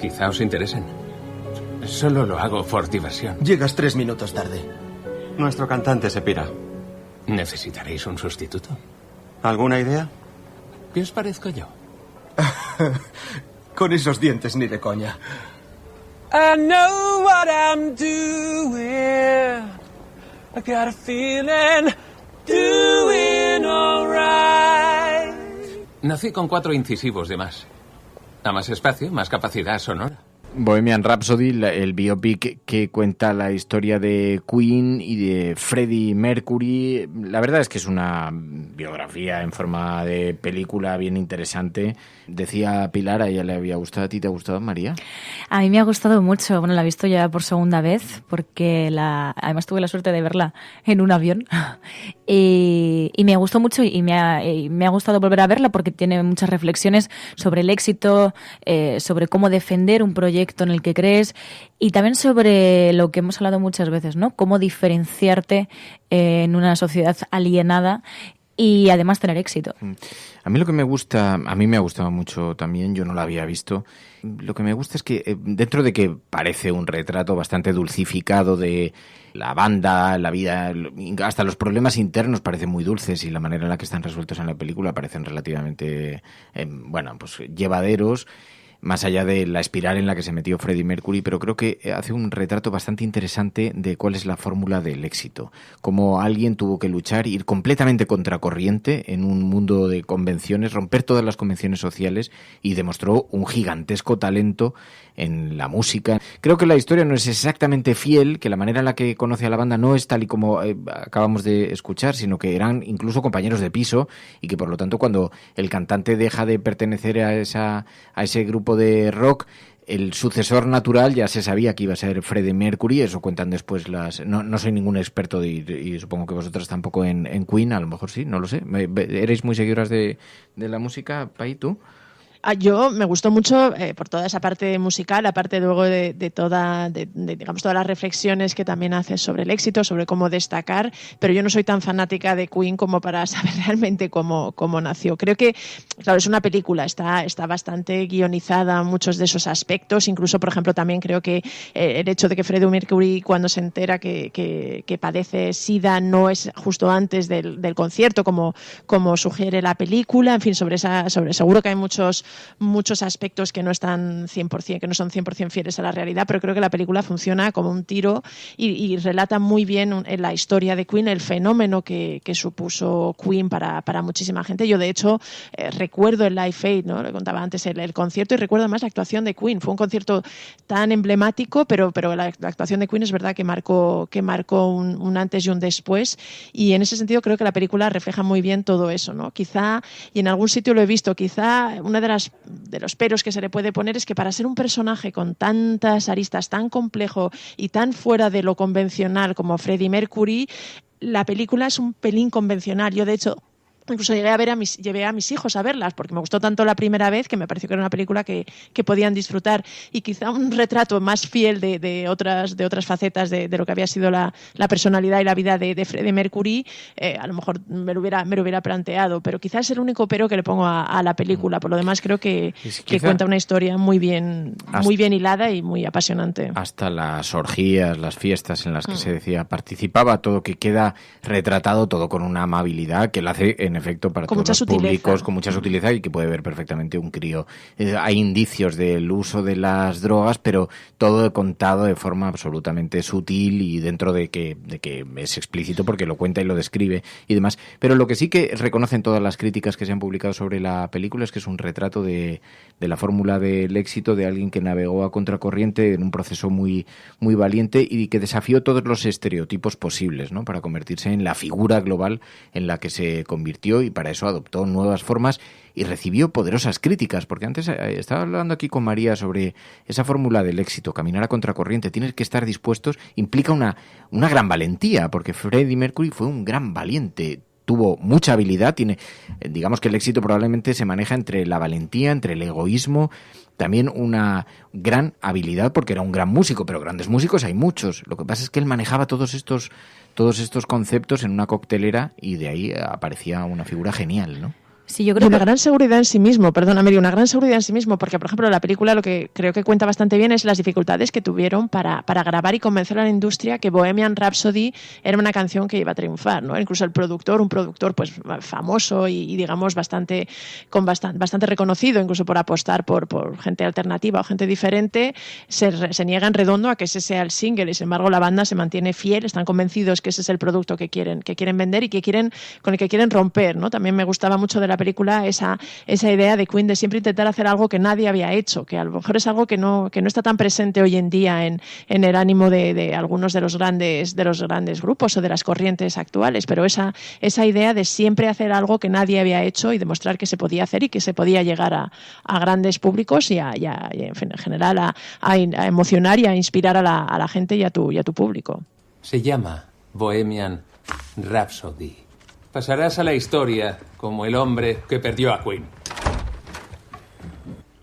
Quizá os interesen. Solo lo hago por diversión. Llegas 3 minutos tarde. Nuestro cantante se pira. ¿Necesitaréis un sustituto? ¿Alguna idea? ¿Qué os parezco yo? Con esos dientes ni de coña. I know what I'm doing. I got a feeling doing alright. Nací con 4 incisivos de más. A más espacio, más capacidad sonora. Bohemian Rhapsody, el biopic que cuenta la historia de Queen y de Freddie Mercury. La verdad es que es una biografía en forma de película bien interesante. Decía Pilar, a ella le había gustado. ¿A ti te ha gustado, María? A mí me ha gustado mucho. Bueno, la he visto ya por segunda vez porque además tuve la suerte de verla en un avión y me gustó mucho y me ha gustado volver a verla porque tiene muchas reflexiones sobre el éxito, sobre cómo defender un proyecto en el que crees y también sobre lo que hemos hablado muchas veces, ¿no? Cómo diferenciarte en una sociedad alienada y además tener éxito. A mí lo que me gusta, a mí me ha gustado mucho también, yo no la había visto. Lo que me gusta es que dentro de que parece un retrato bastante dulcificado de la banda, la vida, hasta los problemas internos parecen muy dulces y la manera en la que están resueltos en la película parecen relativamente, pues llevaderos. Más allá de la espiral en la que se metió Freddie Mercury, pero creo que hace un retrato bastante interesante de cuál es la fórmula del éxito. Cómo alguien tuvo que luchar, ir completamente contracorriente en un mundo de convenciones, romper todas las convenciones sociales y demostró un gigantesco talento en la música. Creo que la historia no es exactamente fiel, que la manera en la que conoce a la banda no es tal y como acabamos de escuchar, sino que eran incluso compañeros de piso y que por lo tanto cuando el cantante deja de pertenecer a ese grupo de rock, el sucesor natural ya se sabía que iba a ser Freddie Mercury, eso cuentan después no soy ningún experto y supongo que vosotras tampoco en Queen, a lo mejor sí, no lo sé. ¿Erais muy seguidoras de la música, Pai, tú? Yo me gustó mucho por toda esa parte musical, aparte luego de todas las reflexiones que también hace sobre el éxito, sobre cómo destacar, pero yo no soy tan fanática de Queen como para saber realmente cómo nació. Creo que, claro, es una película, está bastante guionizada muchos de esos aspectos, incluso, por ejemplo, también creo que el hecho de que Freddie Mercury cuando se entera que padece SIDA no es justo antes del concierto, como sugiere la película, en fin, seguro que hay muchos aspectos que no están 100%, que no son 100% fieles a la realidad, pero creo que la película funciona como un tiro y relata muy bien en la historia de Queen el fenómeno que supuso Queen para muchísima gente. Yo, de hecho, recuerdo el Live Aid, ¿no? Le contaba antes el concierto y recuerdo más la actuación de Queen. Fue un concierto tan emblemático, pero la actuación de Queen es verdad que marcó un antes y un después, y en ese sentido creo que la película refleja muy bien todo eso, ¿no? Quizá, y en algún sitio lo he visto, quizá una de los peros que se le puede poner es que para ser un personaje con tantas aristas, tan complejo y tan fuera de lo convencional como Freddie Mercury, la película es un pelín convencional. Yo, de hecho, incluso llevé a mis hijos a verlas porque me gustó tanto la primera vez que me pareció que era una película que podían disfrutar, y quizá un retrato más fiel de otras facetas de lo que había sido la personalidad y la vida de Freddie Mercury, a lo mejor me lo hubiera planteado, pero quizás es el único pero que le pongo a la película. Por lo demás creo que cuenta una historia muy bien hilada y muy apasionante. Hasta las orgías, las fiestas en las que se decía participaba, todo que queda retratado, todo con una amabilidad que la hace en efecto para todos los públicos, con mucha sutileza, y que puede ver perfectamente un crío. Hay indicios del uso de las drogas, pero todo contado de forma absolutamente sutil y dentro de que es explícito porque lo cuenta y lo describe y demás. Pero lo que sí que reconocen todas las críticas que se han publicado sobre la película es que es un retrato de la fórmula del éxito de alguien que navegó a contracorriente en un proceso muy, muy valiente y que desafió todos los estereotipos posibles, ¿no? Para convertirse en la figura global en la que se convirtió, y para eso adoptó nuevas formas y recibió poderosas críticas, porque antes estaba hablando aquí con María sobre esa fórmula del éxito, caminar a contracorriente, tienes que estar dispuestos, implica una gran valentía, porque Freddie Mercury fue un gran valiente, tuvo mucha habilidad, digamos que el éxito probablemente se maneja entre la valentía, entre el egoísmo, también una gran habilidad, porque era un gran músico, pero grandes músicos hay muchos. Lo que pasa es que él manejaba todos estos conceptos en una coctelera y de ahí aparecía una figura genial, ¿no? Sí, yo creo que una gran seguridad en sí mismo, perdóname, una gran seguridad en sí mismo, porque, por ejemplo, la película lo que creo que cuenta bastante bien es las dificultades que tuvieron para grabar y convencer a la industria que Bohemian Rhapsody era una canción que iba a triunfar, ¿no? Incluso un productor pues famoso y digamos bastante reconocido, incluso por apostar por gente alternativa o gente diferente, se niega en redondo a que ese sea el single, y sin embargo la banda se mantiene fiel, están convencidos que ese es el producto que quieren vender y con el que quieren romper, ¿no? También me gustaba mucho de la película esa idea de Queen de siempre intentar hacer algo que nadie había hecho, que a lo mejor es algo que no está tan presente hoy en día en el ánimo de algunos de los grandes grupos o de las corrientes actuales, pero esa idea de siempre hacer algo que nadie había hecho y demostrar que se podía hacer y que se podía llegar a grandes públicos y en general a emocionar y a inspirar a la gente y a tu público. Se llama Bohemian Rhapsody. Pasarás a la historia como el hombre que perdió a Queen.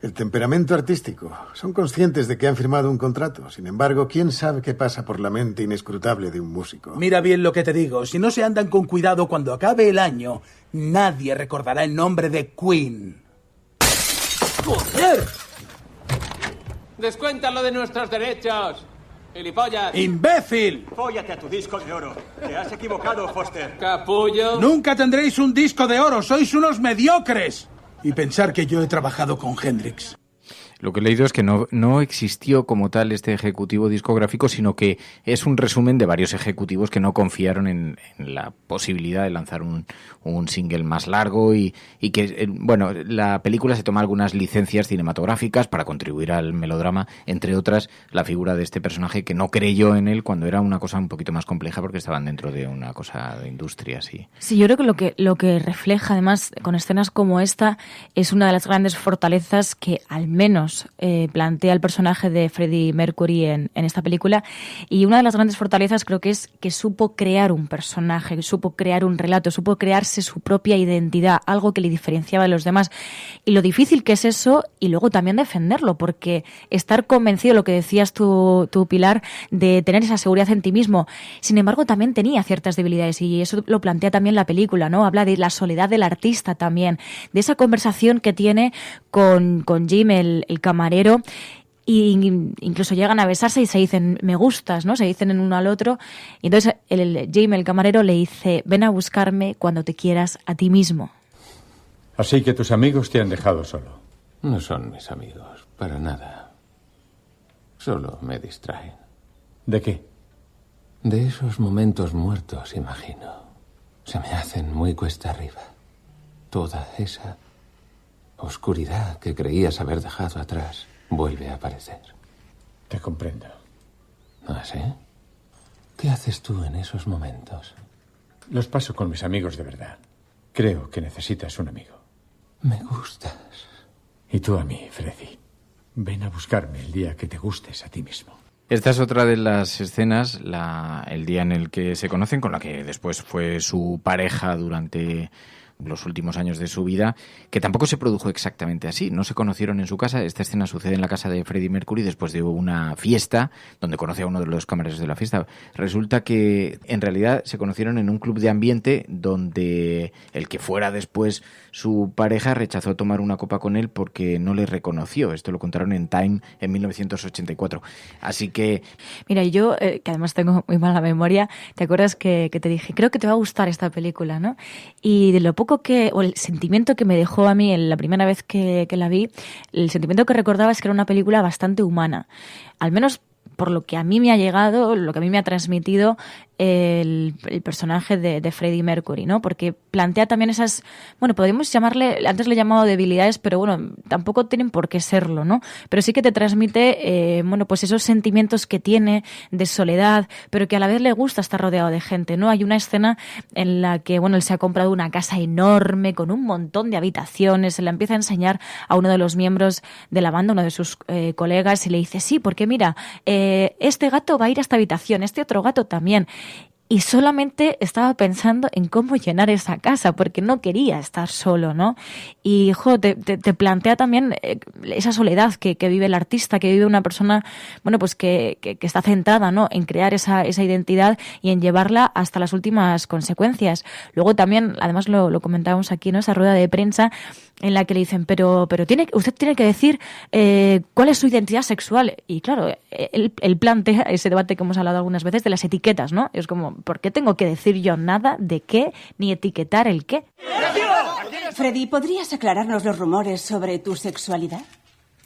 El temperamento artístico. Son conscientes de que han firmado un contrato. Sin embargo, ¿quién sabe qué pasa por la mente inescrutable de un músico? Mira bien lo que te digo. Si no se andan con cuidado cuando acabe el año, nadie recordará el nombre de Queen. ¡Joder! Descuéntalo de nuestros derechos. ¡Gilipollas! ¡Imbécil! Fóllate a tu disco de oro. Te has equivocado, Foster. ¡Capullo! Nunca tendréis un disco de oro. Sois unos mediocres. Y pensar que yo he trabajado con Hendrix. Lo que he leído es que no existió como tal este ejecutivo discográfico, sino que es un resumen de varios ejecutivos que no confiaron en la posibilidad de lanzar un single más largo y que, bueno, la película se toma algunas licencias cinematográficas para contribuir al melodrama, entre otras la figura de este personaje que no creyó en él cuando era una cosa un poquito más compleja porque estaban dentro de una cosa de industria, sí. Sí, yo creo que lo que refleja además con escenas como esta es una de las grandes fortalezas que al menos plantea el personaje de Freddie Mercury en esta película, y una de las grandes fortalezas creo que es que supo crear un personaje, supo crear un relato, supo crearse su propia identidad, algo que le diferenciaba de los demás, y lo difícil que es eso, y luego también defenderlo, porque estar convencido, lo que decías tú Pilar, de tener esa seguridad en ti mismo, sin embargo también tenía ciertas debilidades, y eso lo plantea también la película, ¿no? Habla de la soledad del artista también, de esa conversación que tiene con Jim, el camarero, y incluso llegan a besarse y se dicen me gustas, ¿no? Se dicen en uno al otro, y entonces Jim, el camarero, le dice ven a buscarme cuando te quieras a ti mismo. Así que tus amigos te han dejado solo. No son mis amigos, para nada. Solo me distraen. ¿De qué? De esos momentos muertos, imagino. Se me hacen muy cuesta arriba. Toda esa oscuridad que creías haber dejado atrás vuelve a aparecer. Te comprendo. ¿Ah, sí? ¿Qué haces tú en esos momentos? Los paso con mis amigos de verdad. Creo que necesitas un amigo. Me gustas. Y tú a mí, Freddy. Ven a buscarme el día que te gustes a ti mismo. Esta es otra de las escenas, el día en el que se conocen, con la que después fue su pareja durante los últimos años de su vida, que tampoco se produjo exactamente así. No se conocieron en su casa. Esta escena sucede en la casa de Freddie Mercury después de una fiesta donde conoce a uno de los camareros de la fiesta. Resulta que en realidad se conocieron en un club de ambiente donde el que fuera después su pareja rechazó tomar una copa con él porque no le reconoció. Esto lo contaron en Time en 1984. Así que... Mira, yo, que además tengo muy mala memoria, ¿te acuerdas que te dije, creo que te va a gustar esta película, ¿no? Y de lo poco o el sentimiento que me dejó a mí en la primera vez que la vi, el sentimiento que recordaba es que era una película bastante humana. Al menos por lo que a mí me ha llegado, lo que a mí me ha transmitido el personaje de Freddie Mercury, ¿no? Porque plantea también esas, bueno, podríamos llamarle, antes le he llamado debilidades, pero bueno, tampoco tienen por qué serlo, ¿no? Pero sí que te transmite, bueno, pues esos sentimientos que tiene de soledad, pero que a la vez le gusta estar rodeado de gente, ¿no? Hay una escena en la que, bueno, él se ha comprado una casa enorme con un montón de habitaciones, se la empieza a enseñar a uno de los miembros de la banda, uno de sus colegas, y le dice, sí, porque mira, este gato va a ir a esta habitación, este otro gato también. y solamente estaba pensando en cómo llenar esa casa, porque no quería estar solo, ¿no? Y, te plantea también esa soledad que vive el artista, que vive una persona, bueno, pues que está centrada, ¿no?, en crear esa identidad y en llevarla hasta las últimas consecuencias. Luego también, además lo comentábamos aquí, ¿no?, esa rueda de prensa en la que le dicen, pero usted tiene que decir cuál es su identidad sexual. Y claro, él plantea ese debate que hemos hablado algunas veces de las etiquetas, ¿no? Es como, ¿por qué tengo que decir yo nada de qué ni etiquetar el qué? Freddy, ¿podrías aclararnos los rumores sobre tu sexualidad?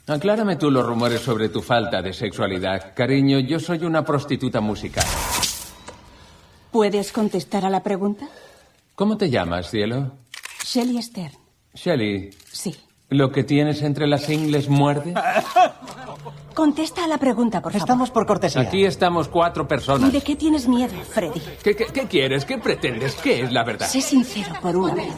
Aclárame tú los rumores sobre tu falta de sexualidad. Cariño, yo soy una prostituta musical. ¿Puedes contestar a la pregunta? ¿Cómo te llamas, cielo? Shelley Stern. Shelley. Sí. ¿Lo que tienes entre las ingles muerde? Contesta a la pregunta, por favor. Estamos por cortesía. Aquí estamos 4 personas. ¿De qué tienes miedo, Freddy? ¿Qué quieres? ¿Qué pretendes? ¿Qué es la verdad? Sé sincero por una vez.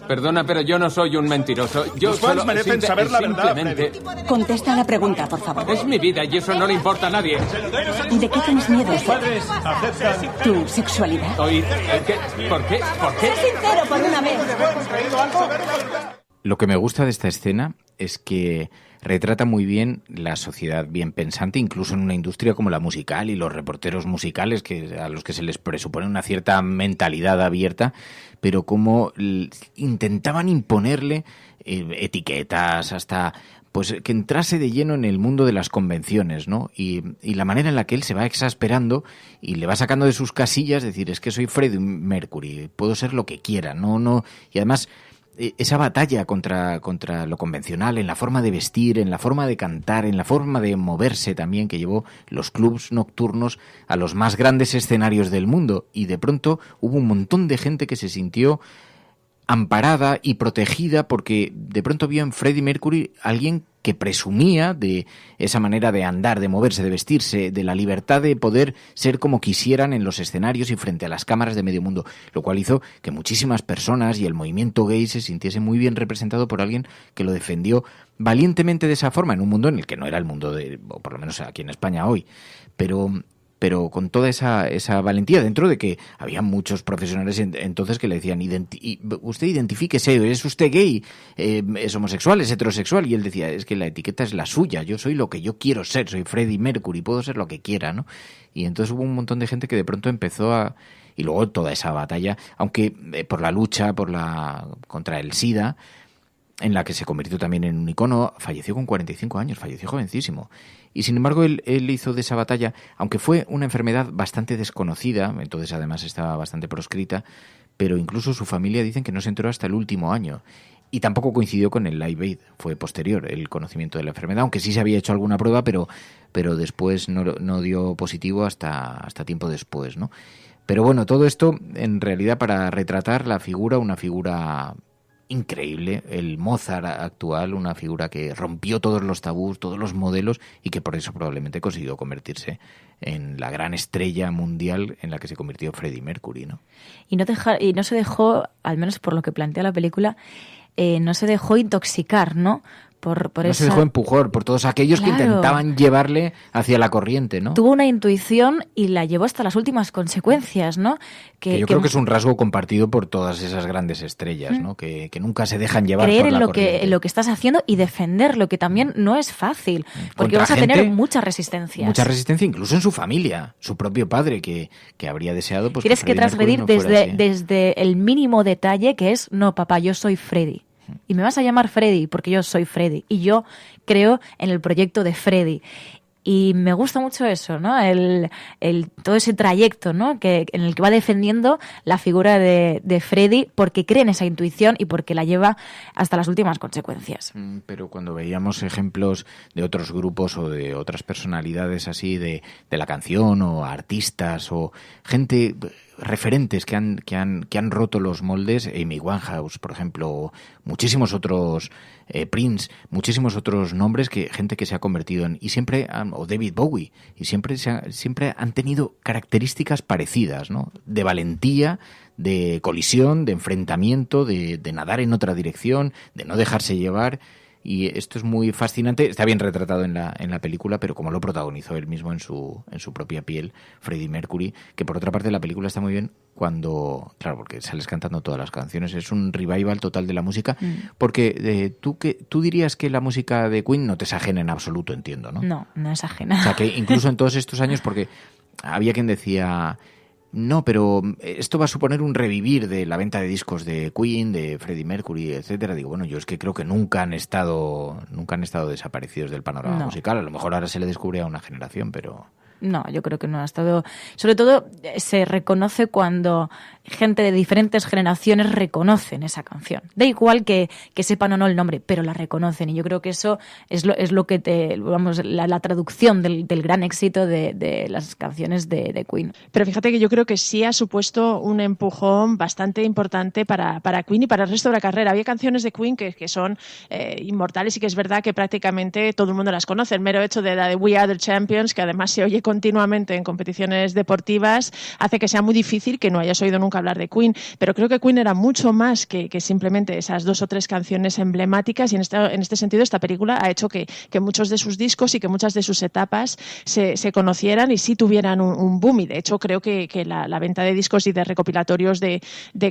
Perdona, pero yo no soy un mentiroso. Yo Los fans merecen saber la verdad, simplemente... Contesta a la pregunta, por favor. Es mi vida y eso no le importa a nadie. ¿De qué tienes miedo, Los Freddy? padres aceptan ¿Tu sexualidad? ¿Por qué? ¿Por qué? Sé sincero por una vez. Lo que me gusta de esta escena es que retrata muy bien la sociedad bien pensante, incluso en una industria como la musical y los reporteros musicales, a los que se les presupone una cierta mentalidad abierta, pero como intentaban imponerle etiquetas hasta pues que entrase de lleno en el mundo de las convenciones, ¿no? Y la manera en la que él se va exasperando y le va sacando de sus casillas, decir, es que soy Freddie Mercury, puedo ser lo que quiera, no, y además esa batalla contra lo convencional, en la forma de vestir, en la forma de cantar, en la forma de moverse también, que llevó los clubs nocturnos a los más grandes escenarios del mundo. Y de pronto hubo un montón de gente que se sintió amparada y protegida porque de pronto vio en Freddie Mercury alguien que presumía de esa manera de andar, de moverse, de vestirse, de la libertad de poder ser como quisieran en los escenarios y frente a las cámaras de medio mundo, lo cual hizo que muchísimas personas y el movimiento gay se sintiese muy bien representado por alguien que lo defendió valientemente de esa forma, en un mundo en el que no era el mundo o por lo menos aquí en España hoy, pero con toda esa valentía, dentro de que había muchos profesionales entonces que le decían, usted identifíquese, ¿es usted gay? ¿Es homosexual? ¿Es heterosexual? Y él decía, es que la etiqueta es la suya, yo soy lo que yo quiero ser, soy Freddie Mercury, puedo ser lo que quiera, ¿no? Y entonces hubo un montón de gente que de pronto empezó a... Y luego toda esa batalla, aunque por la lucha contra el SIDA, en la que se convirtió también en un icono, falleció con 45 años, falleció jovencísimo. Y sin embargo él hizo de esa batalla, aunque fue una enfermedad bastante desconocida, entonces además estaba bastante proscrita, pero incluso su familia dicen que no se enteró hasta el último año. Y tampoco coincidió con el Live Aid, fue posterior el conocimiento de la enfermedad, aunque sí se había hecho alguna prueba, pero después no dio positivo hasta tiempo después, ¿no? Pero bueno, todo esto en realidad para retratar una figura increíble, el Mozart actual, una figura que rompió todos los tabús, todos los modelos y que por eso probablemente consiguió convertirse en la gran estrella mundial en la que se convirtió Freddie Mercury, ¿no? Y no se dejó, al menos por lo que plantea la película, no se dejó intoxicar, ¿no? Se dejó empujar por todos aquellos que intentaban llevarle hacia la corriente, ¿no? Tuvo una intuición y la llevó hasta las últimas consecuencias, ¿no? Que yo creo que es un rasgo compartido por todas esas grandes estrellas, ¿no? Que nunca se dejan llevar creer por la corriente. Creer en lo que estás haciendo y defenderlo, que también no es fácil, porque vas a tener muchas resistencias. Mucha resistencia incluso en su familia, su propio padre, que habría deseado... pues tienes que transgredir desde el mínimo detalle que es, no, papá, yo soy Freddie. Y me vas a llamar Freddie porque yo soy Freddie y yo creo en el proyecto de Freddie. Y me gusta mucho eso, ¿no? Todo ese trayecto, ¿no? En el que va defendiendo la figura de Freddie porque cree en esa intuición y porque la lleva hasta las últimas consecuencias. Pero cuando veíamos ejemplos de otros grupos o de otras personalidades así de la canción o artistas o gente... referentes que han roto los moldes, Amy Winehouse, por ejemplo, o muchísimos otros, Prince, muchísimos otros nombres, gente que se ha convertido en, y siempre, o David Bowie, y siempre han tenido características parecidas, ¿no? De valentía, de colisión, de enfrentamiento, de nadar en otra dirección, de no dejarse llevar. Y esto es muy fascinante. Está bien retratado en la película, pero como lo protagonizó él mismo en su propia piel, Freddie Mercury, que por otra parte la película está muy bien cuando, claro, porque sales cantando todas las canciones, es un revival total de la música, porque tú dirías que la música de Queen no te es ajena en absoluto, entiendo, ¿no? No es ajena. O sea, que incluso en todos estos años, porque había quien decía... No, pero esto va a suponer un revivir de la venta de discos de Queen, de Freddie Mercury, etcétera. Digo, bueno, yo es que creo que nunca han estado desaparecidos del panorama musical. A lo mejor ahora se le descubre a una generación, pero... No, yo creo que no ha estado... Sobre todo se reconoce cuando gente de diferentes generaciones reconocen esa canción. Da igual que sepan o no el nombre, pero la reconocen. Y yo creo que eso es lo que la traducción del gran éxito de las canciones de Queen. Pero fíjate que yo creo que sí ha supuesto un empujón bastante importante para Queen y para el resto de la carrera. Había canciones de Queen que son inmortales y que es verdad que prácticamente todo el mundo las conoce. El mero hecho de la de We Are the Champions, que además se oye continuamente en competiciones deportivas, hace que sea muy difícil que no hayas oído nunca hablar de Queen, pero creo que Queen era mucho más que simplemente esas 2 o 3 canciones emblemáticas, y en este sentido esta película ha hecho que muchos de sus discos y que muchas de sus etapas se conocieran y sí tuvieran un boom, y de hecho creo que la venta de discos y de recopilatorios de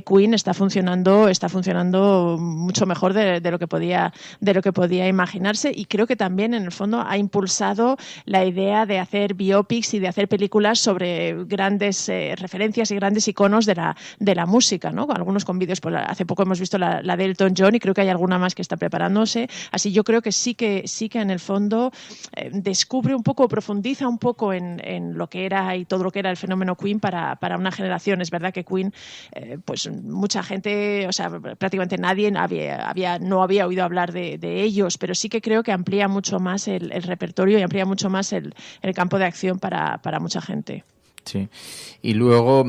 Queen está funcionando mucho mejor de lo que podía imaginarse, y creo que también en el fondo ha impulsado la idea de hacer biopics y de hacer películas sobre grandes referencias y grandes iconos de la música, ¿no? Algunos con vídeos, pues hace poco hemos visto la de Elton John, y creo que hay alguna más que está preparándose. Así yo creo que sí que en el fondo descubre un poco, profundiza un poco en lo que era y todo lo que era el fenómeno Queen para una generación. Es verdad que Queen, pues mucha gente, o sea, prácticamente nadie no había oído hablar de ellos, pero sí que creo que amplía mucho más el repertorio y amplía mucho más el campo de acción para mucha gente. Sí, y luego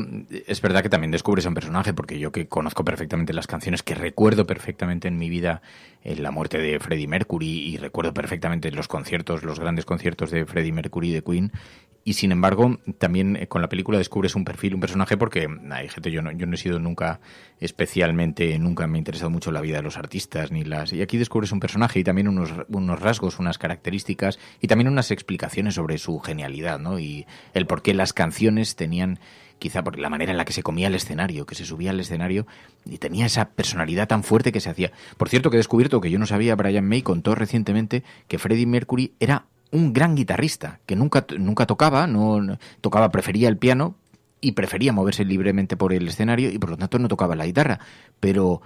es verdad que también descubres a un personaje, porque yo que conozco perfectamente las canciones, que recuerdo perfectamente en mi vida la muerte de Freddie Mercury, y recuerdo perfectamente los grandes conciertos de Freddie Mercury de Queen, y sin embargo también con la película descubres un personaje, porque hay gente, yo no he sido nunca nunca me ha interesado mucho la vida de los artistas, y aquí descubres un personaje y también unos rasgos, unas características y también unas explicaciones sobre su genialidad, ¿no? Y el por qué las canciones tenían, quizá por la manera en la que se comía el escenario, que se subía al escenario y tenía esa personalidad tan fuerte que se hacía. Por cierto, que he descubierto, que yo no sabía, Brian May contó recientemente que Freddie Mercury era un gran guitarrista, que nunca tocaba, no tocaba, prefería el piano y prefería moverse libremente por el escenario, y por lo tanto no tocaba la guitarra, pero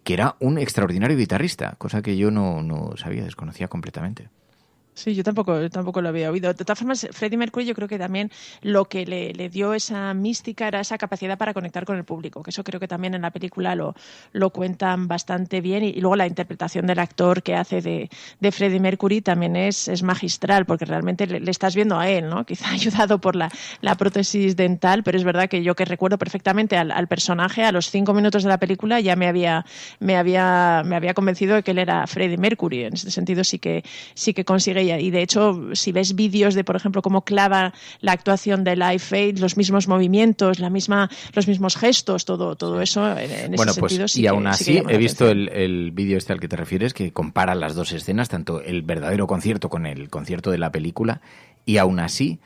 que era un extraordinario guitarrista, cosa que yo no sabía, desconocía completamente. Sí, yo tampoco lo había oído. De todas formas, Freddie Mercury, yo creo que también lo que le dio esa mística era esa capacidad para conectar con el público, que eso creo que también en la película lo cuentan bastante bien, y luego la interpretación del actor que hace de Freddie Mercury también es magistral, porque realmente le estás viendo a él, ¿no? Quizá ayudado por la prótesis dental, pero es verdad que yo que recuerdo perfectamente al personaje, a los 5 minutos de la película ya me había convencido de que él era Freddie Mercury. En ese sentido sí que consigue. Y de hecho, si ves vídeos de, por ejemplo, cómo clava la actuación de Live Aid, los mismos movimientos, los mismos gestos, todo eso, en ese sentido sí. Y aún así, he visto el vídeo al que te refieres, que compara las dos escenas, tanto el verdadero concierto con el concierto de la película, y aún así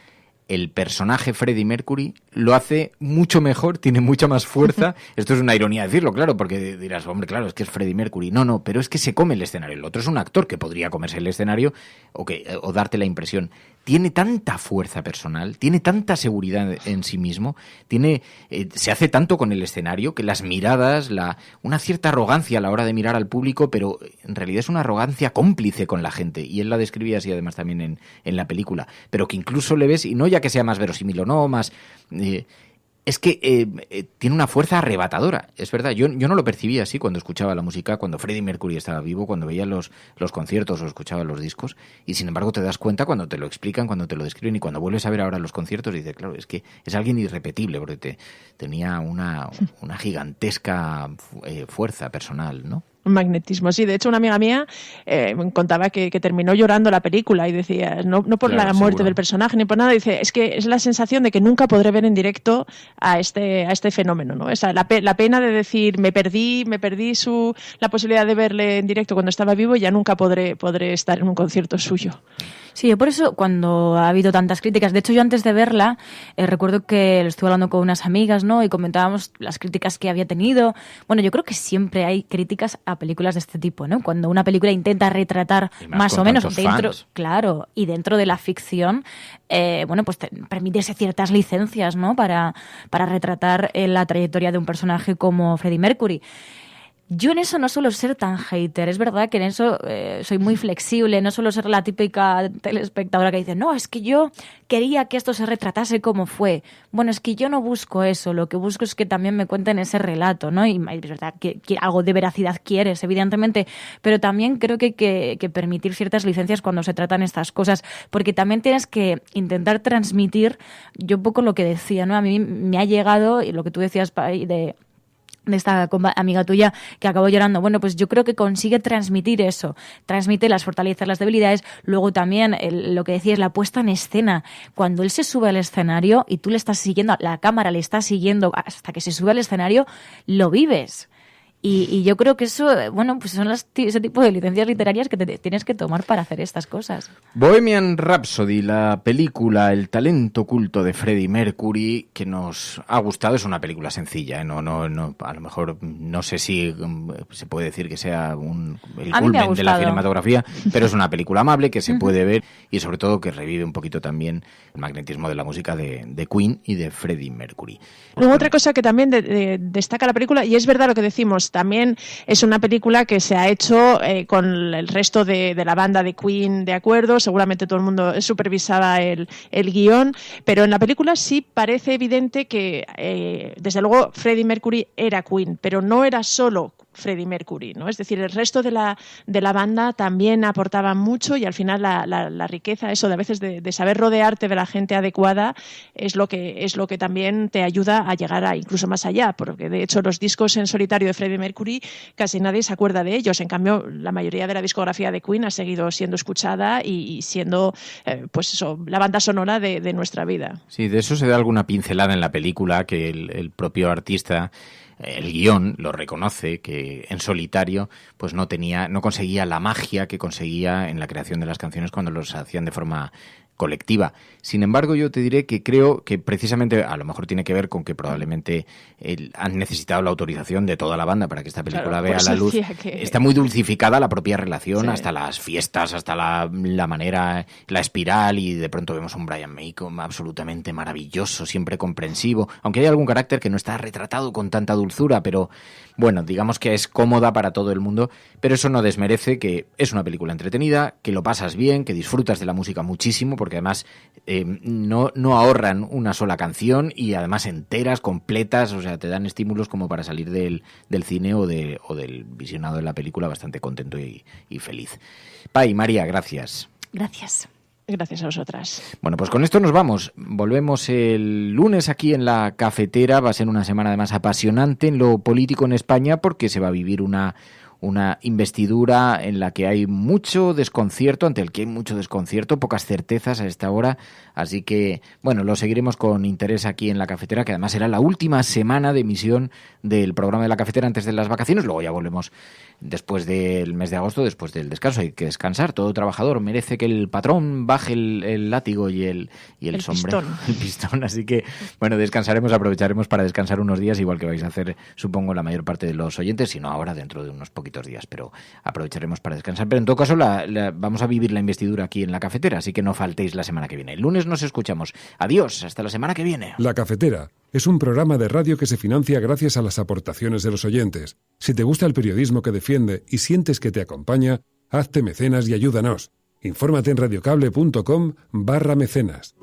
el personaje Freddie Mercury lo hace mucho mejor, tiene mucha más fuerza. Esto es una ironía decirlo, claro, porque dirás, hombre, claro, es que es Freddie Mercury. No, pero es que se come el escenario. El otro es un actor que podría comerse el escenario o darte la impresión. Tiene tanta fuerza personal, tiene tanta seguridad en sí mismo, se hace tanto con el escenario que las miradas, una cierta arrogancia a la hora de mirar al público, pero en realidad es una arrogancia cómplice con la gente, y él la describía así además también en la película, pero que incluso le ves, y no ya que sea más verosímil o no, más... es que tiene una fuerza arrebatadora, es verdad. Yo no lo percibía así cuando escuchaba la música, cuando Freddie Mercury estaba vivo, cuando veía los conciertos o escuchaba los discos, y sin embargo te das cuenta cuando te lo explican, cuando te lo describen, y cuando vuelves a ver ahora los conciertos y dices, claro, es que es alguien irrepetible, porque tenía una gigantesca fuerza personal, ¿no? Magnetismo, sí. De hecho, una amiga mía me contaba que terminó llorando la película y decía, no por la muerte del personaje ni por nada, dice, es que es la sensación de que nunca podré ver en directo a este fenómeno, ¿no? Esa, la pena de decir, me perdí la posibilidad de verle en directo cuando estaba vivo y ya nunca podré estar en un concierto suyo. Sí, yo por eso cuando ha habido tantas críticas, de hecho yo antes de verla recuerdo que lo estuve hablando con unas amigas, ¿no? Y comentábamos las críticas que había tenido. Bueno, yo creo que siempre hay críticas a películas de este tipo, ¿no? Cuando una película intenta retratar más o menos dentro, claro, y dentro de la ficción, bueno, pues permitirse ciertas licencias, ¿no? Para retratar la trayectoria de un personaje como Freddie Mercury. Yo en eso no suelo ser tan hater, es verdad que en eso soy muy flexible, no suelo ser la típica telespectadora que dice, no, es que yo quería que esto se retratase como fue. Bueno, es que yo no busco eso, lo que busco es que también me cuenten ese relato, ¿no? Y es verdad que algo de veracidad quieres, evidentemente, pero también creo que hay que permitir ciertas licencias cuando se tratan estas cosas, porque también tienes que intentar transmitir, yo un poco lo que decía, ¿no? A mí me ha llegado, y lo que tú decías de esta amiga tuya que acabó llorando. Bueno, pues yo creo que consigue transmitir eso, transmite las fortalezas, las debilidades, luego también lo que decías, la puesta en escena, cuando él se sube al escenario y tú le estás siguiendo, la cámara le está siguiendo hasta que se sube al escenario, lo vives. Y yo creo que eso, bueno, pues son ese tipo de licencias literarias que te tienes que tomar para hacer estas cosas. Bohemian Rhapsody, la película, el talento oculto de Freddie Mercury, que nos ha gustado. Es una película sencilla, ¿eh? No, a lo mejor no sé si se puede decir que sea el culmen de la cinematografía, pero es una película amable que se puede ver y sobre todo que revive un poquito también el magnetismo de la música de Queen y de Freddie Mercury. Luego otra cosa que también destaca la película, y es verdad lo que decimos, también es una película que se ha hecho con el resto de la banda de Queen de acuerdo, seguramente todo el mundo supervisaba el guión, pero en la película sí parece evidente que desde luego Freddie Mercury era Queen, pero no era solo Freddie Mercury, ¿no? Es decir, el resto de la banda también aportaba mucho y al final la riqueza, eso de a veces de saber rodearte de la gente adecuada es lo que también te ayuda a llegar a incluso más allá, porque de hecho los discos en solitario de Freddie Mercury casi nadie se acuerda de ellos, en cambio la mayoría de la discografía de Queen ha seguido siendo escuchada y siendo pues eso, la banda sonora de nuestra vida. Sí, de eso se da alguna pincelada en la película, que el propio artista, el guión lo reconoce, que en solitario pues no conseguía la magia que conseguía en la creación de las canciones cuando los hacían de forma colectiva. Sin embargo, yo te diré que creo que precisamente a lo mejor tiene que ver con que probablemente han necesitado la autorización de toda la banda para que esta película vea la luz. Está muy dulcificada la propia relación, sí, hasta las fiestas, hasta la manera, la espiral, y de pronto vemos un Brian May absolutamente maravilloso, siempre comprensivo, aunque hay algún carácter que no está retratado con tanta dulzura, pero bueno, digamos que es cómoda para todo el mundo, pero eso no desmerece que es una película entretenida, que lo pasas bien, que disfrutas de la música muchísimo, porque además no ahorran una sola canción y además enteras, completas, o sea, te dan estímulos como para salir del cine o del visionado de la película bastante contento y feliz. Pai, María, gracias. Gracias. Gracias a vosotras. Bueno, pues con esto nos vamos. Volvemos el lunes aquí en La Cafetera. Va a ser una semana además apasionante en lo político en España, porque se va a vivir una investidura en la que hay mucho desconcierto, ante el que hay mucho desconcierto, pocas certezas a esta hora, así que, bueno, lo seguiremos con interés aquí en La Cafetera, que además será la última semana de emisión del programa de La Cafetera antes de las vacaciones. Luego ya volvemos después del mes de agosto, después del descanso. Hay que descansar, todo trabajador merece que el patrón baje el látigo y el sombrero, el pistón, así que, bueno, descansaremos, aprovecharemos para descansar unos días, igual que vais a hacer, supongo, la mayor parte de los oyentes, si no ahora, dentro de unos poquitos días, pero aprovecharemos para descansar. Pero en todo caso vamos a vivir la investidura aquí en La Cafetera, así que no faltéis la semana que viene. El lunes nos escuchamos. Adiós, hasta la semana que viene. La Cafetera es un programa de radio que se financia gracias a las aportaciones de los oyentes. Si te gusta el periodismo que defiende y sientes que te acompaña, hazte mecenas y ayúdanos. Infórmate en radiocable.com/mecenas.